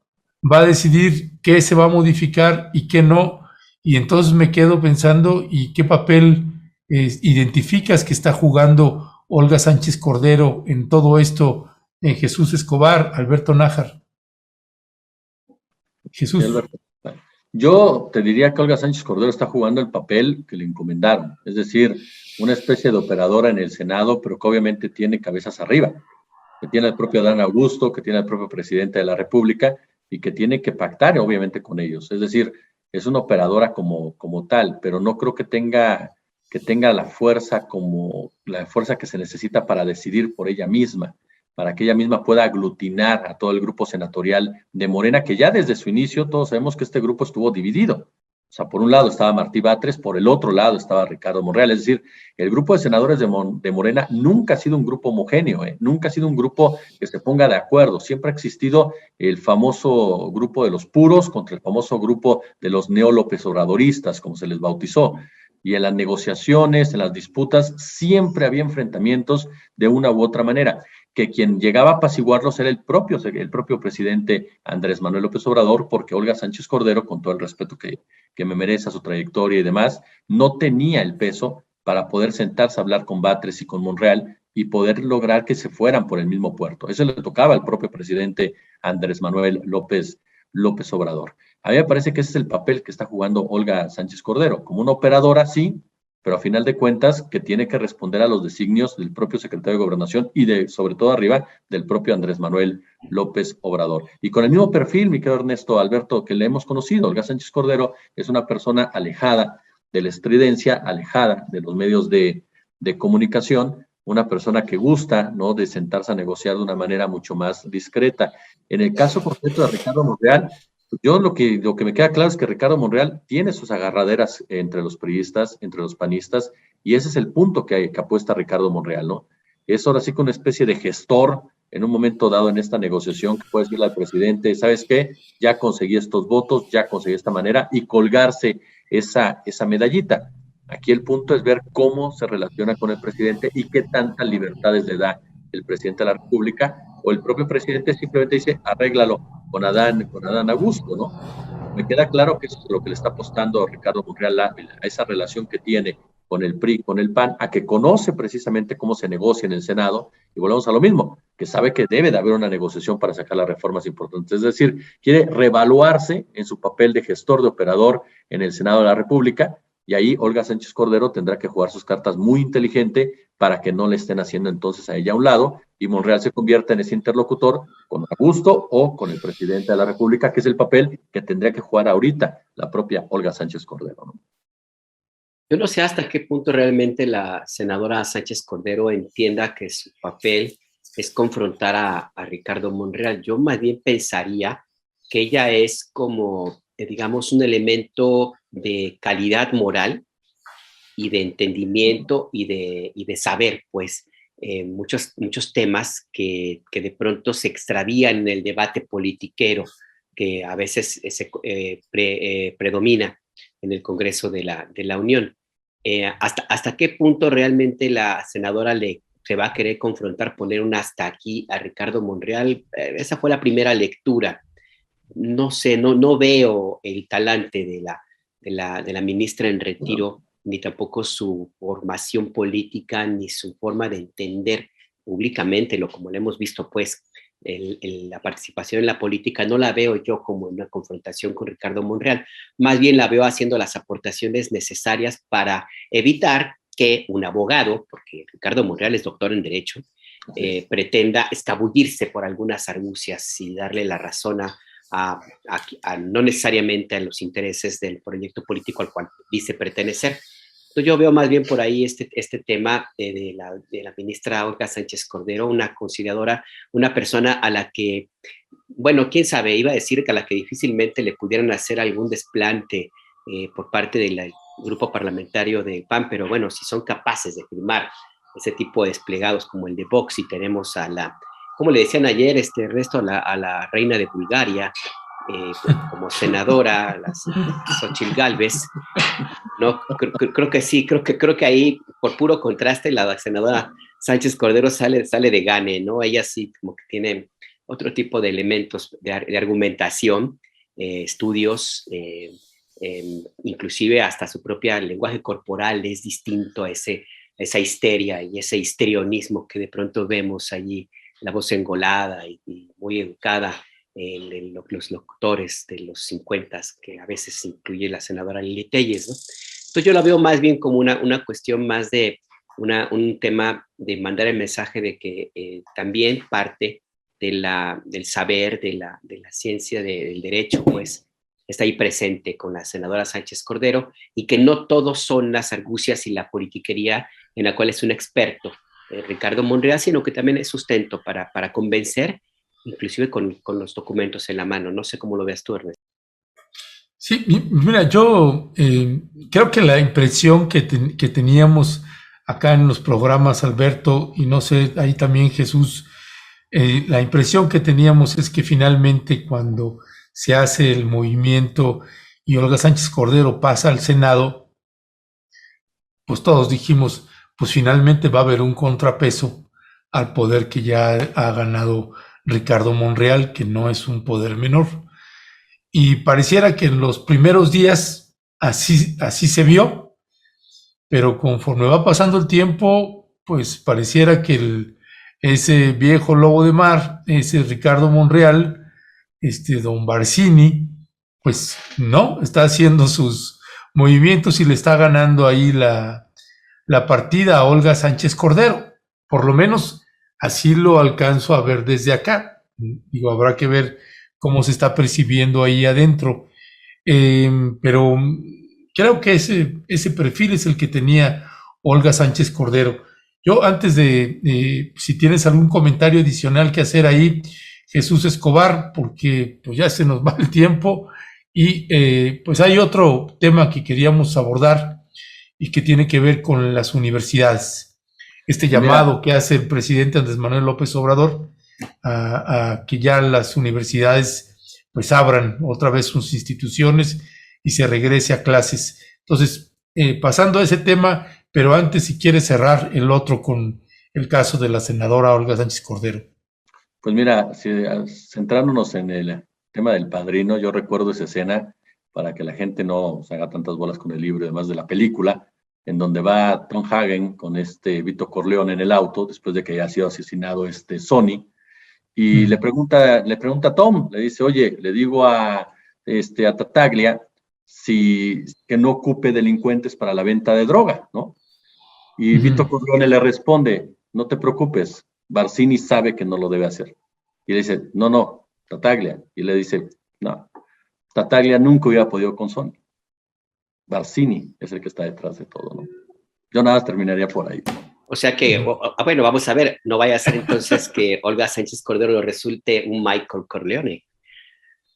va a decidir qué se va a modificar y qué no, y entonces me quedo pensando, ¿y qué papel identificas que está jugando Olga Sánchez Cordero en todo esto, en Jesús Escobar, Alberto Nájar? Sí, Jesús. Alberto. Yo te diría que Olga Sánchez Cordero está jugando el papel que le encomendaron, es decir, una especie de operadora en el Senado, pero que obviamente tiene cabezas arriba, que tiene al propio Adán Augusto, que tiene al propio presidente de la República y que tiene que pactar obviamente con ellos. Es decir, es una operadora como tal, pero no creo que tenga la fuerza que se necesita para decidir por ella misma, para que ella misma pueda aglutinar a todo el grupo senatorial de Morena, que ya desde su inicio todos sabemos que este grupo estuvo dividido. O sea, por un lado estaba Martí Batres, por el otro lado estaba Ricardo Monreal. Es decir, el grupo de senadores de Morena nunca ha sido un grupo homogéneo, nunca ha sido un grupo que se ponga de acuerdo. Siempre ha existido el famoso grupo de los puros contra el famoso grupo de los neo-López Obradoristas, como se les bautizó. Y en las negociaciones, en las disputas, siempre había enfrentamientos de una u otra manera, que quien llegaba a apaciguarlos era el propio presidente Andrés Manuel López Obrador, porque Olga Sánchez Cordero, con todo el respeto que me merece a su trayectoria y demás, no tenía el peso para poder sentarse a hablar con Batres y con Monreal y poder lograr que se fueran por el mismo puerto. Eso le tocaba al propio presidente Andrés Manuel López Obrador. A mí me parece que ese es el papel que está jugando Olga Sánchez Cordero, como una operadora, sí, pero a final de cuentas que tiene que responder a los designios del propio secretario de Gobernación y sobre todo arriba del propio Andrés Manuel López Obrador. Y con el mismo perfil, mi querido Ernesto Alberto, que le hemos conocido, Olga Sánchez Cordero es una persona alejada de la estridencia, alejada de los medios de comunicación, una persona que gusta, ¿no?, de sentarse a negociar de una manera mucho más discreta. En el caso concreto de Ricardo Monreal, yo lo que me queda claro es que Ricardo Monreal tiene sus agarraderas entre los priistas, entre los panistas, y ese es el punto que apuesta Ricardo Monreal, ¿no? Es ahora sí que una especie de gestor en un momento dado en esta negociación que puede decirle al presidente, ¿sabes qué? Ya conseguí estos votos, ya conseguí esta manera, y colgarse esa medallita. Aquí el punto es ver cómo se relaciona con el presidente y qué tantas libertades le da el presidente de la República, o el propio presidente simplemente dice, arréglalo con Adán Augusto, ¿no? Me queda claro que eso es lo que le está apostando Ricardo Monreal a esa relación que tiene con el PRI, con el PAN, a que conoce precisamente cómo se negocia en el Senado, y volvemos a lo mismo, que sabe que debe de haber una negociación para sacar las reformas importantes. Es decir, quiere revaluarse en su papel de gestor, de operador en el Senado de la República, y ahí Olga Sánchez Cordero tendrá que jugar sus cartas muy inteligente para que no le estén haciendo entonces a ella a un lado y Monreal se convierta en ese interlocutor con Augusto o con el presidente de la República, que es el papel que tendría que jugar ahorita la propia Olga Sánchez Cordero, ¿no? Yo no sé hasta qué punto realmente la senadora Sánchez Cordero entienda que su papel es confrontar a Ricardo Monreal. Yo más bien pensaría que ella es como, digamos, un elemento de calidad moral y de entendimiento y de saber, pues, muchos temas que de pronto se extravían en el debate politiquero que a veces predomina en el Congreso de la Unión. ¿Hasta qué punto realmente la senadora se va a querer confrontar, poner un hasta aquí a Ricardo Monreal? Esa fue la primera lectura. No sé, no veo el talante de la ministra en retiro, ni tampoco su formación política, ni su forma de entender públicamente, como lo hemos visto, pues, la participación en la política. No la veo yo como una confrontación con Ricardo Monreal, más bien la veo haciendo las aportaciones necesarias para evitar que un abogado, porque Ricardo Monreal es doctor en Derecho, pretenda escabullirse por algunas argucias y darle la razón no necesariamente a los intereses del proyecto político al cual dice pertenecer. Entonces yo veo más bien por ahí este tema de la ministra Olga Sánchez Cordero, una conciliadora, una persona a la que, bueno, quién sabe, iba a decir que a la que difícilmente le pudieran hacer algún desplante por parte del grupo parlamentario del PAN, pero bueno, si son capaces de firmar ese tipo de desplegados como el de Vox, y tenemos como le decían ayer, Ernesto, a la reina de Bulgaria, como senadora, Xochitl Gálvez, ¿no? Creo que sí, creo que ahí, por puro contraste, la senadora Sánchez Cordero sale de gane, ¿no? Ella sí como que tiene otro tipo de elementos de argumentación, estudios, inclusive hasta su propio lenguaje corporal es distinto a esa histeria y ese histrionismo que de pronto vemos allí, la voz engolada y muy educada en los locutores de los 50, que a veces incluye la senadora Lili Telles, ¿no? Entonces yo la veo más bien como una cuestión más de un tema de mandar el mensaje de que también parte del saber, de la ciencia del derecho, pues está ahí presente con la senadora Sánchez Cordero, y que no todos son las argucias y la politiquería en la cual es un experto Ricardo Monreal, sino que también es sustento para convencer, inclusive con los documentos en la mano. No sé cómo lo veas tú, Ernesto. Sí, mira, yo creo que la impresión que teníamos acá en los programas, Alberto, y no sé, ahí también Jesús, la impresión que teníamos es que finalmente cuando se hace el movimiento y Olga Sánchez Cordero pasa al Senado, pues todos dijimos, pues finalmente va a haber un contrapeso al poder que ya ha ganado Ricardo Monreal, que no es un poder menor. Y pareciera que en los primeros días así se vio, pero conforme va pasando el tiempo, pues pareciera que ese viejo lobo de mar, ese Ricardo Monreal, don Barcini, pues no, está haciendo sus movimientos y le está ganando ahí la partida a Olga Sánchez Cordero. Por lo menos así lo alcanzo a ver desde acá. Digo, habrá que ver cómo se está percibiendo ahí adentro. Pero creo que ese perfil es el que tenía Olga Sánchez Cordero. Yo antes si tienes algún comentario adicional que hacer ahí, Jesús Escobar, porque pues ya se nos va el tiempo y pues hay otro tema que queríamos abordar y que tiene que ver con las universidades. Este llamado que hace el presidente Andrés Manuel López Obrador a que ya las universidades pues abran otra vez sus instituciones y se regrese a clases. Entonces, pasando a ese tema, pero antes, si quieres cerrar el otro con el caso de la senadora Olga Sánchez Cordero. Pues mira, centrándonos en el tema del Padrino, yo recuerdo esa escena, para que la gente no se haga tantas bolas con el libro, además de la película, en donde va Tom Hagen con Vito Corleone en el auto, después de que haya sido asesinado Sonny, y le pregunta a Tom, le dice, oye, le digo a Tartaglia que no ocupe delincuentes para la venta de droga, ¿no? Y Vito Corleone le responde, no te preocupes, Barcini sabe que no lo debe hacer. Y le dice, no, Tartaglia. Y le dice, no, Tartaglia nunca hubiera podido con Sonny. Barcini es el que está detrás de todo, ¿no? Yo nada más terminaría por ahí. O sea que, bueno, vamos a ver, no vaya a ser entonces que Olga Sánchez Cordero resulte un Michael Corleone.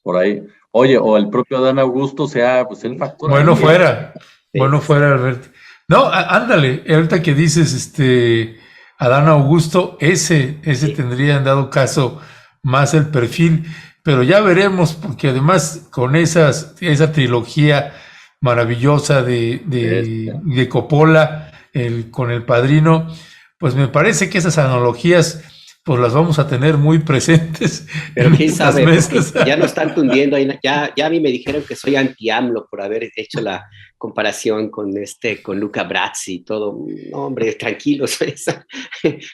por ahí. Oye, o el propio Adán Augusto sea, pues el factor. Bueno ahí, fuera, Sí, bueno sí, fuera, Alberto. No, ándale, ahorita que dices, Adán Augusto, ese sí. tendría en dado caso más el perfil, pero ya veremos, porque además con esa trilogía maravillosa de Coppola, con El Padrino, pues me parece que esas analogías pues las vamos a tener muy presentes Pero en quién estas sabe, porque mesas. ya nos están tundiendo. Ya a mí me dijeron que soy anti-AMLO por haber hecho la comparación con Luca Brazzi y todo. No, hombre, tranquilos.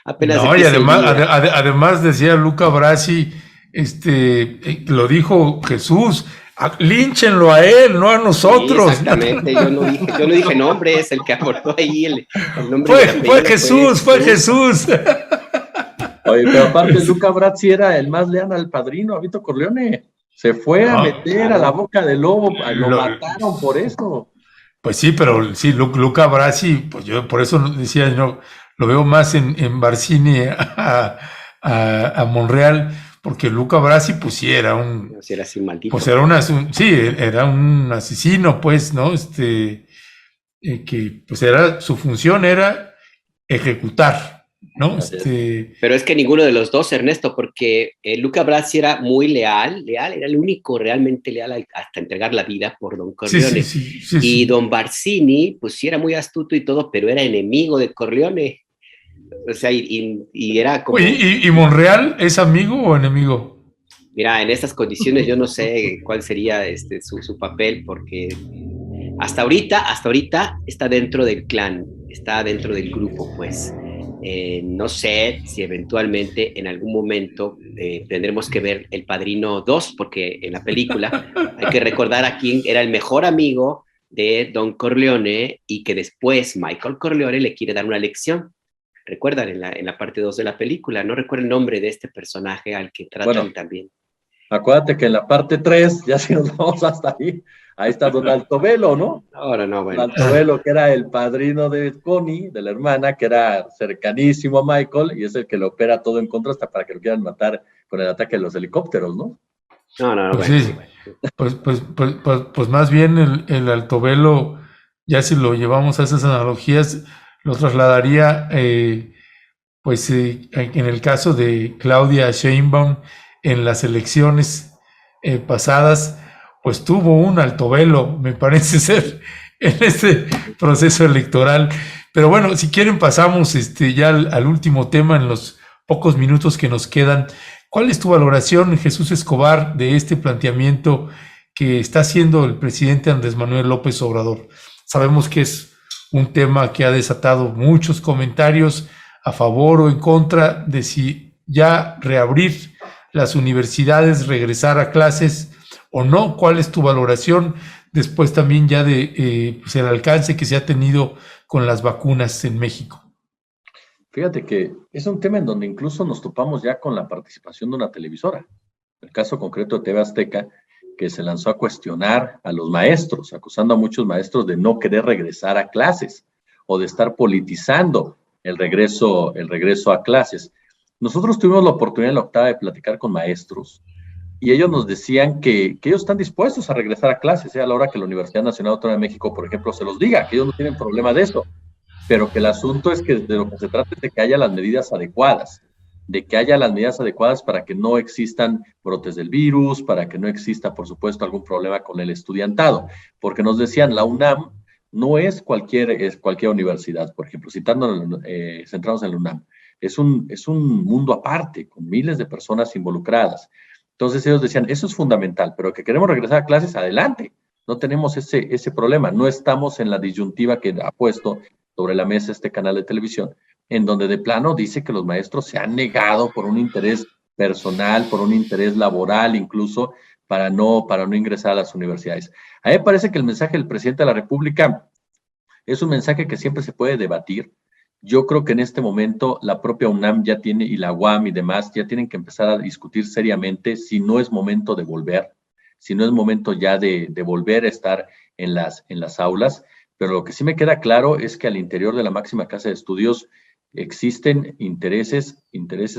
Apenas No, y empieza el además, día. además decía Luca Brasi, lo dijo Jesús, línchenlo a él, no a Sí, nosotros. exactamente. Yo no dije nombres, el que aportó ahí el nombre y Fue, el apellido fue Jesús. Oye, pero aparte Luca Brazzi era el más leal al padrino, a Vito Corleone. Se fue a No, meter a la boca del lobo, lo lo- mataron por eso. pues sí, pero sí, Luca Brasi, pues yo por eso decía, yo lo veo más en Barcini a Monreal, porque Luca Brasi, pues sí, era un, No, si era así maldito. pues sí, era un asesino, pues, ¿no? Que pues su función era ejecutar, ¿no? Pero es que ninguno de los dos, Ernesto, porque Luca Brasi era muy leal, era el único realmente leal hasta entregar la vida por Don Corleone. Y Don Barzini, pues sí era muy astuto y todo, pero era enemigo de Corleone. O sea, y era como... ¿Y Monreal es amigo o enemigo? Mira, en estas condiciones yo no sé cuál sería su papel, porque hasta ahorita está dentro del clan, está dentro del grupo, pues. No sé si eventualmente en algún momento tendremos que ver El Padrino 2, porque en la película hay que recordar a quién era el mejor amigo de Don Corleone y que después Michael Corleone le quiere dar una lección. Recuerdan en la parte 2 de la película, no recuerdo el nombre de este personaje al que tratan también. Acuérdate que en la parte 3, ya si nos vamos hasta ahí está Don Altobello, ¿no? Ahora no, bueno. Don Altobello, que era el padrino de Connie, de la hermana, que era cercanísimo a Michael, y es el que le opera todo en contra hasta para que lo quieran matar con el ataque de los helicópteros, ¿no? No, Pues bueno, sí, bueno. pues más bien el Altobello, ya si lo llevamos a esas analogías, lo trasladaría, en el caso de Claudia Sheinbaum, en las elecciones pasadas, pues tuvo un Altobello, me parece ser, en este proceso electoral. Pero bueno, si quieren pasamos ya al último tema en los pocos minutos que nos quedan. ¿Cuál es tu valoración, Jesús Escobar, de este planteamiento que está haciendo el presidente Andrés Manuel López Obrador? Sabemos que es un tema que ha desatado muchos comentarios a favor o en contra de si ya reabrir las universidades, regresar a clases o no. ¿Cuál es tu valoración después también ya de el alcance que se ha tenido con las vacunas en México? Fíjate que es un tema en donde incluso nos topamos ya con la participación de una televisora. El caso concreto de TV Azteca, que se lanzó a cuestionar a los maestros, acusando a muchos maestros de no querer regresar a clases o de estar politizando el regreso a clases. Nosotros tuvimos la oportunidad en la octava de platicar con maestros y ellos nos decían que ellos están dispuestos a regresar a clases, a la hora que la Universidad Nacional Autónoma de México, por ejemplo, se los diga, que ellos no tienen problema de eso, pero que el asunto es que de lo que se trata es de que haya las medidas adecuadas, para que no existan brotes del virus, para que no exista, por supuesto, algún problema con el estudiantado, porque nos decían, la UNAM no es cualquier universidad, por ejemplo, centramos en la UNAM, es un mundo aparte, con miles de personas involucradas. Entonces ellos decían, eso es fundamental, pero que queremos regresar a clases, adelante. No tenemos ese problema, no estamos en la disyuntiva que ha puesto sobre la mesa este canal de televisión, en donde de plano dice que los maestros se han negado por un interés personal, por un interés laboral incluso, para no ingresar a las universidades. A mí me parece que el mensaje del presidente de la República es un mensaje que siempre se puede debatir. Yo creo que en este momento la propia UNAM ya tiene, y la UAM y demás, ya tienen que empezar a discutir seriamente si no es momento de volver, si no es momento ya de volver a estar en las aulas. Pero lo que sí me queda claro es que al interior de la máxima casa de estudios existen intereses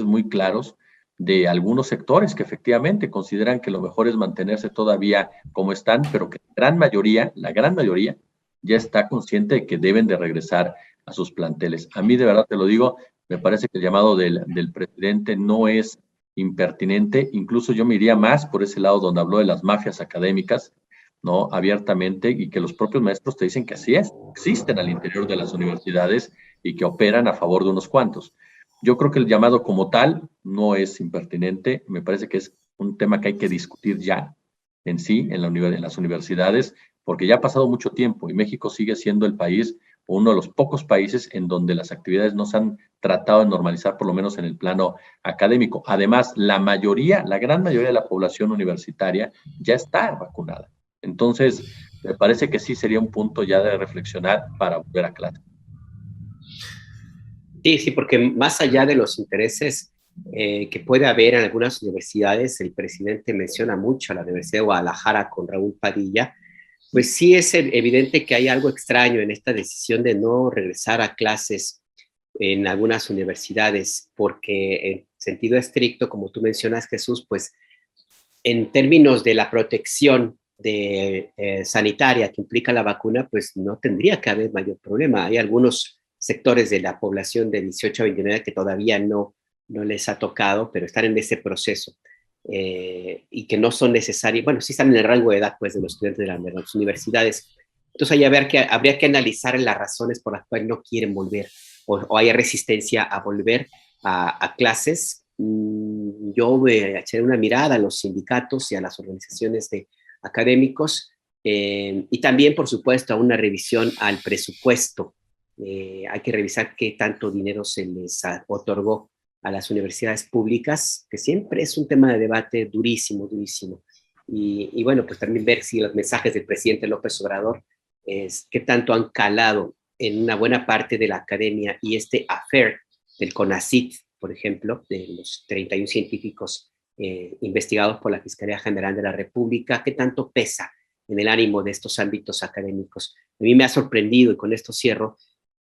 muy claros de algunos sectores que efectivamente consideran que lo mejor es mantenerse todavía como están, pero que la gran mayoría ya está consciente de que deben de regresar a sus planteles. A mí, de verdad te lo digo, me parece que el llamado del presidente no es impertinente, incluso yo me iría más por ese lado donde habló de las mafias académicas, ¿no? Abiertamente, y que los propios maestros te dicen que así es, existen al interior de las universidades y que operan a favor de unos cuantos. Yo creo que el llamado como tal no es impertinente, me parece que es un tema que hay que discutir ya en sí, en las universidades, porque ya ha pasado mucho tiempo y México sigue siendo el país, o uno de los pocos países en donde las actividades no se han tratado de normalizar, por lo menos en el plano académico. Además, la gran mayoría de la población universitaria ya está vacunada. Entonces, me parece que sí sería un punto ya de reflexionar para volver a clase. Sí, porque más allá de los intereses que puede haber en algunas universidades, el presidente menciona mucho a la Universidad de Guadalajara con Raúl Padilla, pues sí es evidente que hay algo extraño en esta decisión de no regresar a clases en algunas universidades, porque en sentido estricto, como tú mencionas, Jesús, pues en términos de la protección sanitaria que implica la vacuna, pues no tendría que haber mayor problema. Hay algunos sectores de la población de 18 a 29 que todavía no les ha tocado, pero están en ese proceso y que no son necesarios, bueno, sí están en el rango de edad pues, de los estudiantes de las universidades. Entonces habría que analizar las razones por las cuales no quieren volver o hay resistencia a volver a clases. Yo echaré una mirada a los sindicatos y a las organizaciones de académicos y también, por supuesto, a una revisión al presupuesto. Hay que revisar qué tanto dinero se les otorgó a las universidades públicas, que siempre es un tema de debate durísimo. Y bueno, pues también ver si los mensajes del presidente López Obrador qué tanto han calado en una buena parte de la academia y este affair del CONACYT, por ejemplo, de los 31 científicos investigados por la Fiscalía General de la República, qué tanto pesa en el ánimo de estos ámbitos académicos. A mí me ha sorprendido, y con esto cierro,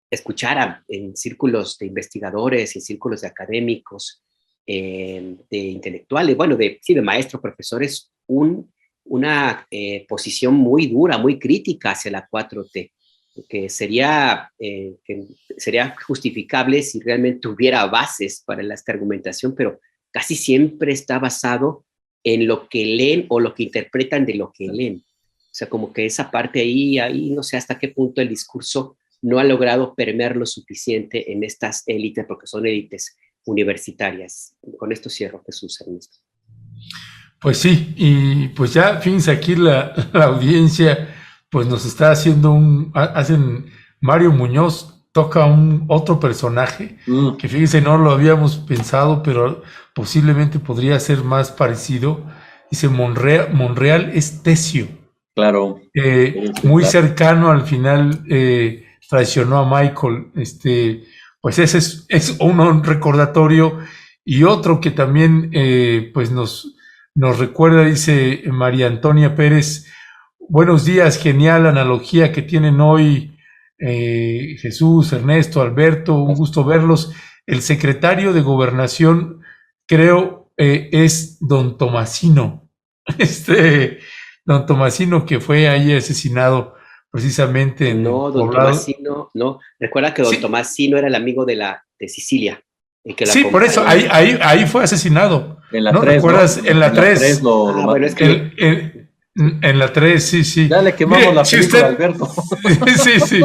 escuchar en círculos de investigadores y círculos de académicos, de intelectuales, bueno, de maestros, profesores, una posición muy dura, muy crítica hacia la 4T, que sería justificable si realmente hubiera bases para esta argumentación, pero casi siempre está basado en lo que leen o lo que interpretan de lo que leen. O sea, como que esa parte ahí no sé hasta qué punto el discurso no ha logrado permear lo suficiente en estas élites, porque son élites universitarias. Con esto cierro, Jesús Ernesto. Pues sí, y pues ya, fíjense, aquí la audiencia pues nos está haciendo Mario Muñoz toca otro personaje, que fíjense, no lo habíamos pensado, pero posiblemente podría ser más parecido. Dice, Monreal es Tesio. Claro. Muy cercano al final, traicionó a Michael. Pues ese es un recordatorio. Y otro que también pues nos recuerda, dice María Antonia Pérez, buenos días, genial analogía que tienen hoy Jesús, Ernesto, Alberto, un gusto verlos. El secretario de Gobernación, creo, es don Tomasino. Don Tomasino, que fue ahí asesinado precisamente en don Tomasino, no. Recuerda que don Tomasino era el amigo de Sicilia. Sí, por eso, ahí fue asesinado. En la ¿No 3, recuerdas? ¿no? En la 3. Bueno, es que... En la 3, sí. Ya le quemamos la película, Alberto. Sí.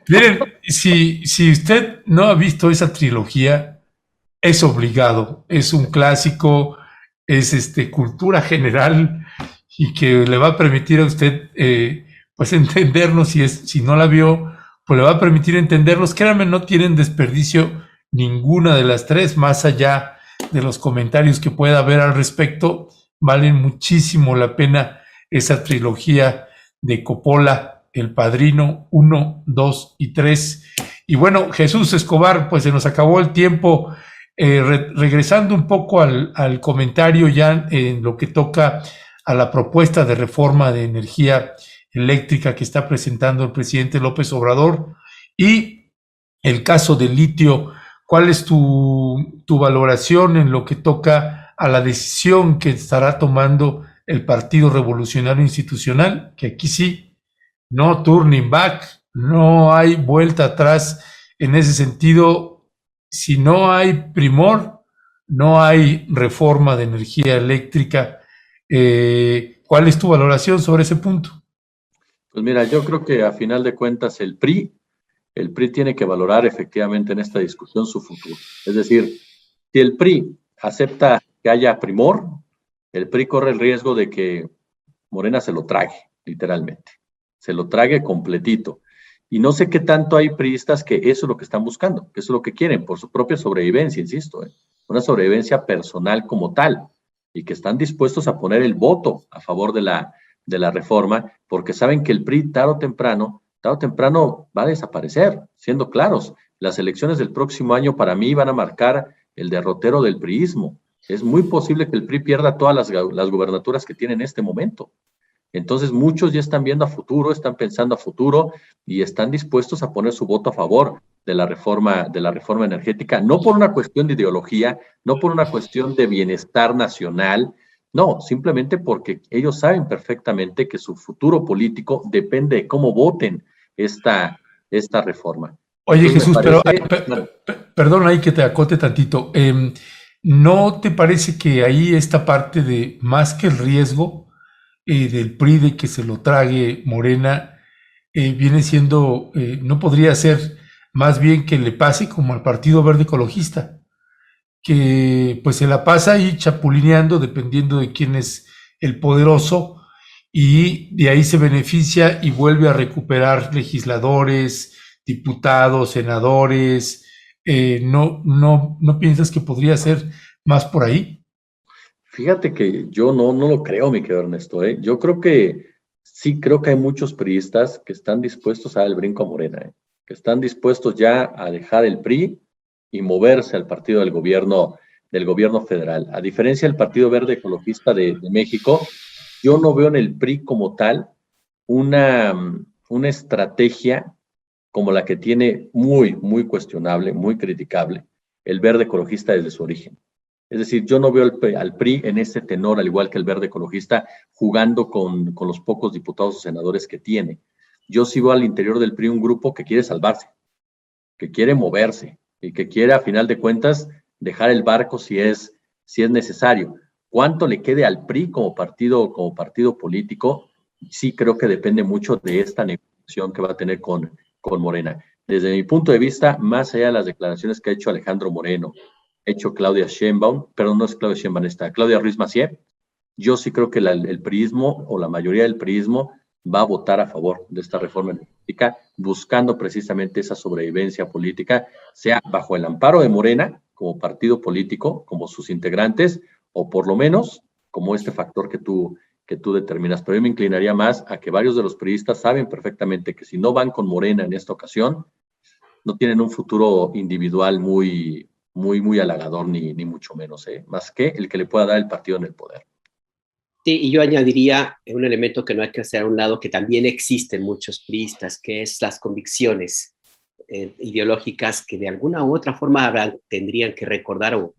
Miren, si usted no ha visto esa trilogía, es obligado. Es un clásico, es cultura general y que le va a permitir a usted pues entendernos. Si no la vio, pues le va a permitir entenderlos. Créanme, no tienen desperdicio ninguna de las tres, más allá de los comentarios que pueda haber al respecto. Valen muchísimo la pena esa trilogía de Coppola, El Padrino 1, 2 y 3. Y bueno, Jesús Escobar, pues se nos acabó el tiempo. Regresando un poco al comentario ya en lo que toca a la propuesta de reforma de energía eléctrica que está presentando el presidente López Obrador y el caso del litio, ¿cuál es tu valoración en lo que toca a la decisión que estará tomando el Partido Revolucionario Institucional, que aquí sí, no turning back, no hay vuelta atrás en ese sentido. Si no hay primor, no hay reforma de energía eléctrica. ¿Cuál es tu valoración sobre ese punto? Pues mira, yo creo que a final de cuentas el PRI tiene que valorar efectivamente en esta discusión su futuro. Es decir, si el PRI acepta que haya primor, el PRI corre el riesgo de que Morena se lo trague, literalmente. Se lo trague completito. Y no sé qué tanto hay priistas que eso es lo que están buscando, que eso es lo que quieren, por su propia sobrevivencia, insisto, una sobrevivencia personal como tal, y que están dispuestos a poner el voto a favor de la reforma, porque saben que el PRI tarde o temprano va a desaparecer, siendo claros. Las elecciones del próximo año para mí van a marcar el derrotero del priismo. Es muy posible que el PRI pierda todas las gubernaturas que tiene en este momento. Entonces muchos ya están viendo a futuro, están pensando a futuro y están dispuestos a poner su voto a favor de la reforma energética, no por una cuestión de ideología, no por una cuestión de bienestar nacional, no, simplemente porque ellos saben perfectamente que su futuro político depende de cómo voten esta reforma. Oye, Entonces me Jesús, pero parece, perdón ahí que te acote tantito. ¿No te parece que ahí esta parte de más que el riesgo del PRI de que se lo trague Morena viene siendo, no podría ser más bien que le pase como al Partido Verde Ecologista, que pues se la pasa ahí chapulineando dependiendo de quién es el poderoso y de ahí se beneficia y vuelve a recuperar legisladores, diputados, senadores? ¿No piensas que podría ser más por ahí? fíjate que yo no lo creo, mi querido Ernesto, ¿eh? Yo creo que hay muchos priistas que están dispuestos a dar el brinco a Morena, ¿eh? Que están dispuestos ya a dejar el PRI y moverse al partido del gobierno federal. A diferencia del Partido Verde Ecologista de México, yo no veo en el PRI como tal una estrategia como la que tiene muy, muy cuestionable, muy criticable, el Verde Ecologista desde su origen. Es decir, yo no veo al PRI en ese tenor, al igual que el Verde Ecologista, jugando con los pocos diputados o senadores que tiene. Yo sí veo al interior del PRI un grupo que quiere salvarse, que quiere moverse y que quiere, a final de cuentas, dejar el barco si es necesario. ¿Cuánto le quede al PRI como partido político? Sí creo que depende mucho de esta negociación que va a tener con Morena. Desde mi punto de vista, más allá de las declaraciones que ha hecho Alejandro Moreno, ha hecho Claudia Sheinbaum, pero no es Claudia Sheinbaum, está Claudia Ruiz Massieu, yo sí creo que el priismo o la mayoría del priismo va a votar a favor de esta reforma energética, buscando precisamente esa sobrevivencia política, sea bajo el amparo de Morena como partido político, como sus integrantes, o por lo menos como este factor que tú determinas. Pero yo me inclinaría más a que varios de los priistas saben perfectamente que si no van con Morena en esta ocasión, no tienen un futuro individual muy, muy, muy halagador, ni mucho menos, más que el que le pueda dar el partido en el poder. Sí, y yo añadiría un elemento que no hay que hacer a un lado, que también existen muchos priistas, que es las convicciones ideológicas que de alguna u otra forma tendrían que recordar o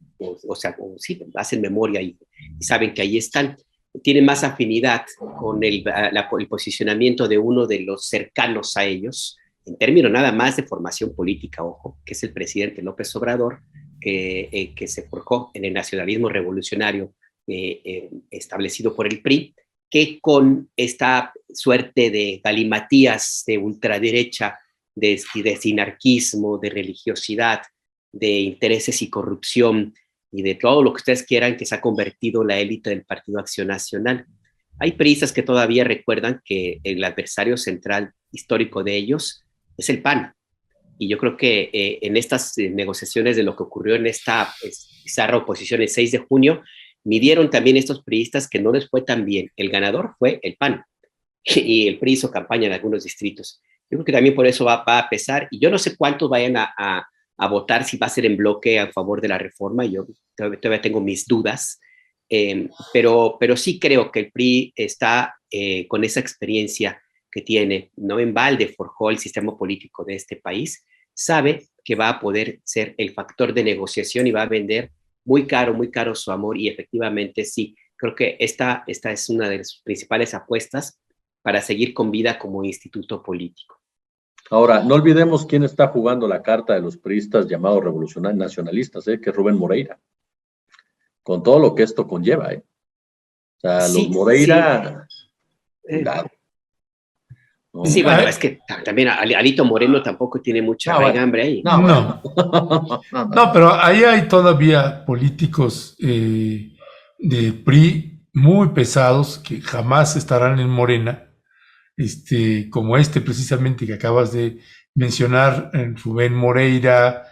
sí, hacen memoria y saben que ahí están. Tienen más afinidad con el posicionamiento de uno de los cercanos a ellos, en términos nada más de formación política, ojo, que es el presidente López Obrador, que se forjó en el nacionalismo revolucionario establecido por el PRI, que con esta suerte de galimatías de ultraderecha, de sinarquismo, de religiosidad, de intereses y corrupción y de todo lo que ustedes quieran, que se ha convertido la élite del Partido Acción Nacional. Hay priistas que todavía recuerdan que el adversario central histórico de ellos es el PAN. Y yo creo que en estas negociaciones de lo que ocurrió en esta bizarra oposición el 6 de junio, midieron también estos priistas que no les fue tan bien. El ganador fue el PAN y el PRI hizo campaña en algunos distritos. Yo creo que también por eso va a pesar, y yo no sé cuántos vayan a votar, si va a ser en bloque a favor de la reforma. Yo todavía tengo mis dudas, pero sí creo que el PRI está con esa experiencia que tiene, no en balde forjó el sistema político de este país, sabe que va a poder ser el factor de negociación y va a vender muy caro su amor, y efectivamente sí, creo que esta es una de sus principales apuestas para seguir con vida como instituto político. Ahora, no olvidemos quién está jugando la carta de los priistas llamados revolucionarios nacionalistas, que es Rubén Moreira, con todo lo que esto conlleva. O sea, Sí, los Moreira, sí. cuidado. ¿No? Sí, bueno, es que también Alito Moreno tampoco tiene mucha raigambre ahí. No. No, pero ahí hay todavía políticos del PRI muy pesados que jamás estarán en Morena, como precisamente que acabas de mencionar, Rubén Moreira,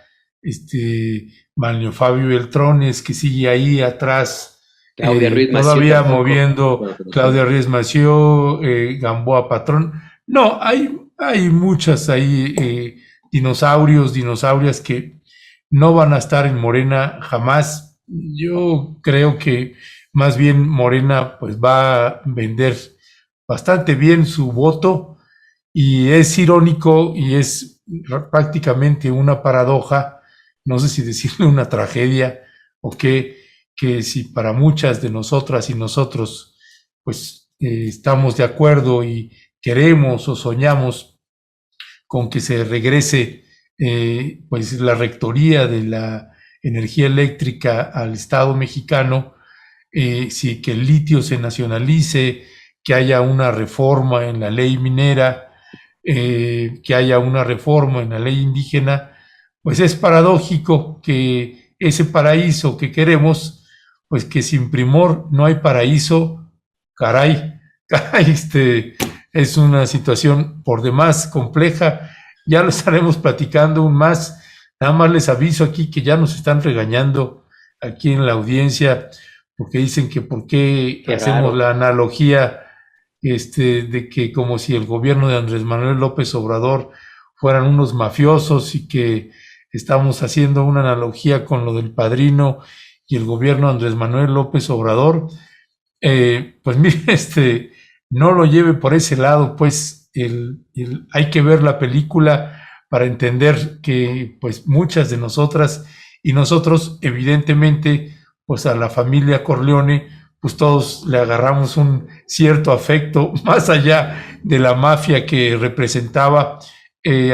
Manlio Fabio Beltrones, que sigue ahí atrás, Claudia Ruiz todavía Massieu moviendo, Claudia Ruiz Massieu, Gamboa Patrón. No, hay muchas ahí, dinosaurias que no van a estar en Morena jamás. Yo creo que más bien Morena pues va a vender bastante bien su voto, y es irónico y es prácticamente una paradoja, no sé si decirle una tragedia o qué, que si para muchas de nosotras y nosotros pues estamos de acuerdo y queremos o soñamos con que se regrese pues la rectoría de la energía eléctrica al Estado mexicano, sí, que el litio se nacionalice, que haya una reforma en la ley minera, que haya una reforma en la ley indígena, pues es paradójico que ese paraíso que queremos, pues que sin primor no hay paraíso. Caray, es una situación por demás compleja. Ya lo estaremos platicando aún más. Nada más les aviso aquí que ya nos están regañando aquí en la audiencia, porque dicen que por qué hacemos la analogía de que como si el gobierno de Andrés Manuel López Obrador fueran unos mafiosos, y que estamos haciendo una analogía con lo del Padrino y el gobierno de Andrés Manuel López Obrador. Pues mire, no lo lleve por ese lado, pues hay que ver la película para entender que pues muchas de nosotras y nosotros, evidentemente, pues a la familia Corleone, pues todos le agarramos un cierto afecto más allá de la mafia que representaba.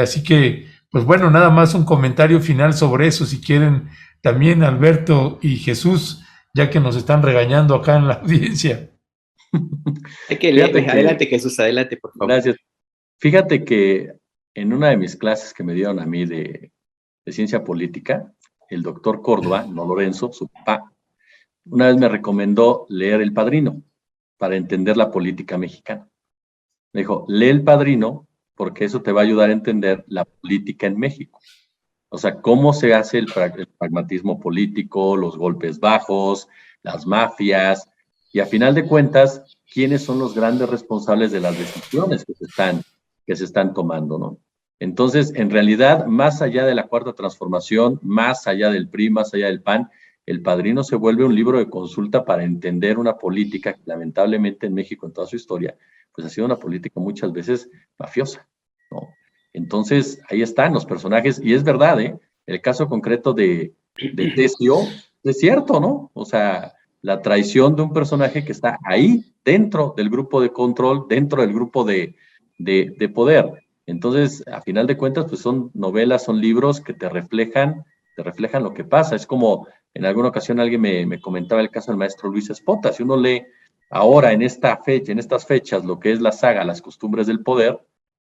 Así que, pues bueno, nada más un comentario final sobre eso, si quieren también, Alberto y Jesús, ya que nos están regañando acá en la audiencia. Hay que leer, adelante Jesús, adelante, por favor. Gracias. Fíjate que en una de mis clases que me dieron a mí de ciencia política, el doctor Córdoba, no Lorenzo, su papá, una vez me recomendó leer El Padrino para entender la política mexicana. Me dijo, lee El Padrino porque eso te va a ayudar a entender la política en México. O sea, cómo se hace el pragmatismo político, los golpes bajos, las mafias, y a final de cuentas, quiénes son los grandes responsables de las decisiones que se están tomando, ¿no? Entonces, en realidad, más allá de la Cuarta Transformación, más allá del PRI, más allá del PAN, El Padrino se vuelve un libro de consulta para entender una política que lamentablemente en México, en toda su historia, pues ha sido una política muchas veces mafiosa, ¿no? Entonces, ahí están los personajes, y es verdad, el caso concreto de Tesio es cierto, ¿no? O sea, la traición de un personaje que está ahí, dentro del grupo de control, dentro del grupo de poder. Entonces, a final de cuentas, pues son novelas, son libros que te reflejan lo que pasa. Es como, en alguna ocasión alguien me comentaba el caso del maestro Luis Espota. Si uno lee ahora en estas fechas, lo que es la saga Las Costumbres del Poder,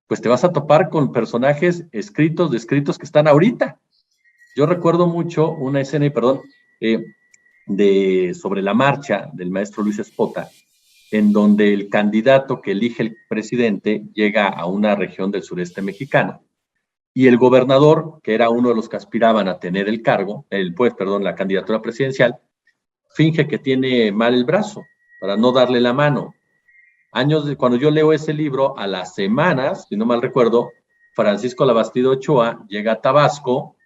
pues te vas a topar con personajes descritos que están ahorita. Yo recuerdo mucho una escena, sobre la marcha del maestro Luis Espota, en donde el candidato que elige el presidente llega a una región del sureste mexicano, y el gobernador, que era uno de los que aspiraban a tener el cargo, la candidatura presidencial, finge que tiene mal el brazo para no darle la mano. Cuando yo leo ese libro, a las semanas, si no mal recuerdo, Francisco Labastida Ochoa llega a Tabasco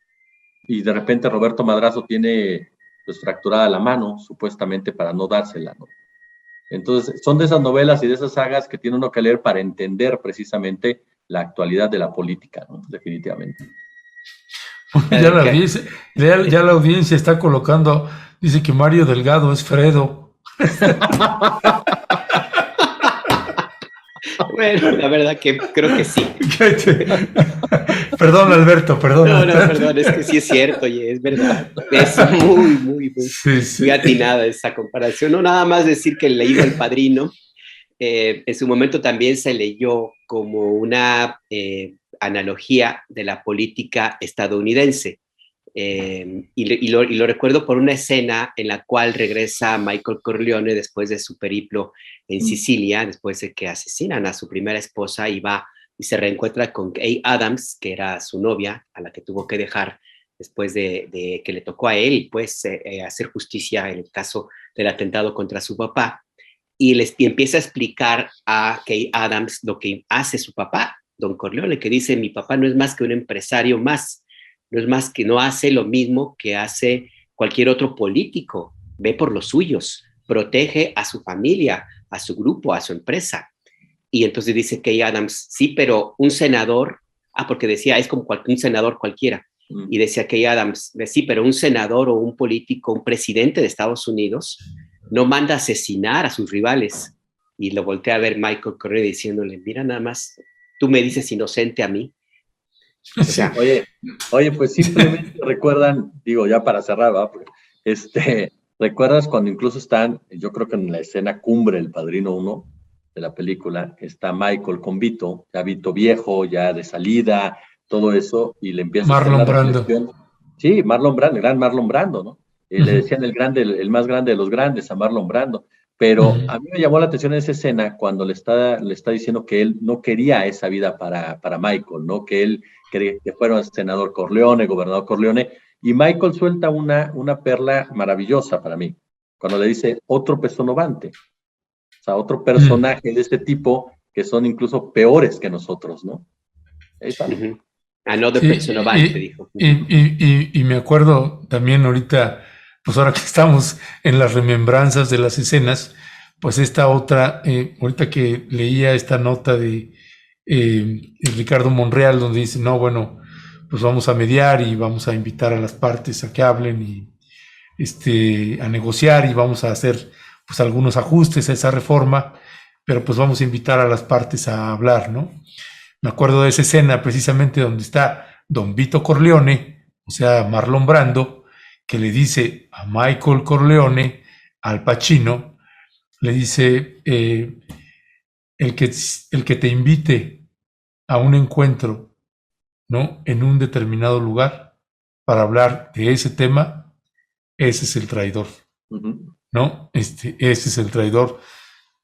y de repente Roberto Madrazo tiene pues fracturada la mano, supuestamente para no dársela, ¿no? Entonces, son de esas novelas y de esas sagas que tiene uno que leer para entender precisamente la actualidad de la política, ¿no? Definitivamente. Ya la audiencia está colocando Dice que Mario Delgado es Fredo. Bueno, la verdad que creo que sí. Perdón, Alberto, perdón. No, perdón, es que sí es cierto, oye, es verdad. Es muy muy atinada esa comparación. No, nada más decir que el leído El Padrino, en su momento también se leyó como una analogía de la política estadounidense. Y lo recuerdo por una escena en la cual regresa Michael Corleone después de su periplo en Sicilia, después de que asesinan a su primera esposa, y va y se reencuentra con Kay Adams, que era su novia, a la que tuvo que dejar después de que le tocó a él pues hacer justicia en el caso del atentado contra su papá, y empieza a explicar a Kay Adams lo que hace su papá, Don Corleone, que dice: mi papá no es más que un empresario más, no es más que no hace lo mismo que hace cualquier otro político, ve por los suyos, protege a su familia, a su grupo, a su empresa. Y entonces dice Kay Adams: sí, pero un senador, porque decía, es como un senador cualquiera, y decía Kay Adams: sí, pero un senador o un político, un presidente de Estados Unidos, no manda a asesinar a sus rivales. Y lo voltea a ver Michael Correa diciéndole: mira, nada más, tú me dices inocente a mí. O sea, oye, pues simplemente recuerdan, digo, ya para cerrar, ¿va? ¿Recuerdas cuando incluso están, yo creo que en la escena cumbre, El Padrino 1 de la película, está Michael con Vito, ya Vito viejo, ya de salida, todo eso, y le empieza Marlon a hacer la Brando. reflexión. Sí, Marlon Brando, el gran Marlon Brando, ¿no? Le decían el más grande de los grandes, a Marlon Brando. Pero a mí me llamó la atención esa escena cuando le está diciendo que él no quería esa vida para Michael, ¿no? Que él quería que fuera senador Corleone, gobernador Corleone, y Michael suelta una perla maravillosa para mí, cuando le dice otro Pesonovante, o sea, otro personaje de este tipo que son incluso peores que nosotros, ¿no? Another Pesonovante, dijo. Y me acuerdo también ahorita, pues ahora que estamos en las remembranzas de las escenas, pues esta otra, ahorita que leía esta nota de Ricardo Monreal, donde dice, no, bueno, pues vamos a mediar y vamos a invitar a las partes a que hablen y a negociar, y vamos a hacer pues algunos ajustes a esa reforma, pero pues vamos a invitar a las partes a hablar, ¿no? Me acuerdo de esa escena precisamente donde está Don Vito Corleone, o sea, Marlon Brando, que le dice a Michael Corleone, Al Pacino, le dice, el que te invite a un encuentro, ¿no?, en un determinado lugar para hablar de ese tema, ese es el traidor, ¿no? Ese es el traidor.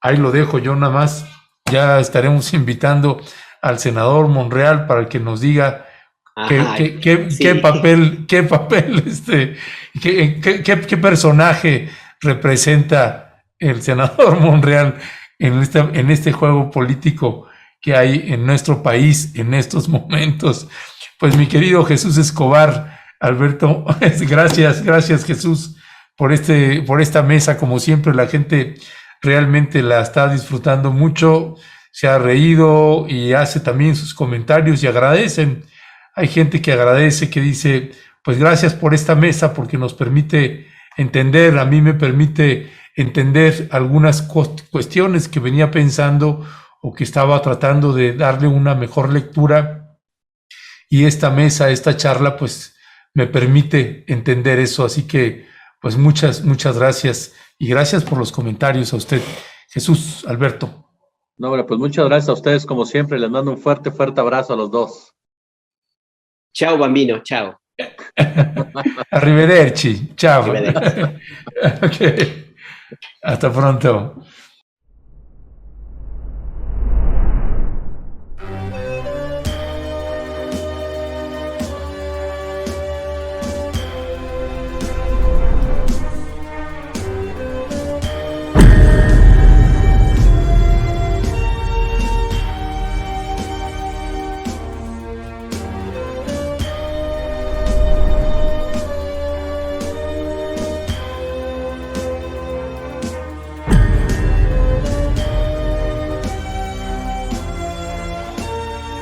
Ahí lo dejo, yo nada más, ya estaremos invitando al senador Monreal para que nos diga qué personaje representa el senador Monreal en este juego político que hay en nuestro país en estos momentos. Pues mi querido Jesús Escobar, Alberto, gracias Jesús por esta mesa. Como siempre, la gente realmente la está disfrutando mucho, se ha reído y hace también sus comentarios y agradecen. Hay gente que agradece, que dice, pues gracias por esta mesa porque nos permite entender, a mí me permite entender algunas cuestiones que venía pensando o que estaba tratando de darle una mejor lectura, y esta mesa, esta charla, pues me permite entender eso. Así que pues muchas gracias, y gracias por los comentarios a usted, Jesús, Alberto. No, bueno, pues muchas gracias a ustedes, como siempre. Les mando un fuerte abrazo a los dos. Ciao, bambino, ciao. Arrivederci, ciao. Arrivederci. Okay. Hasta pronto.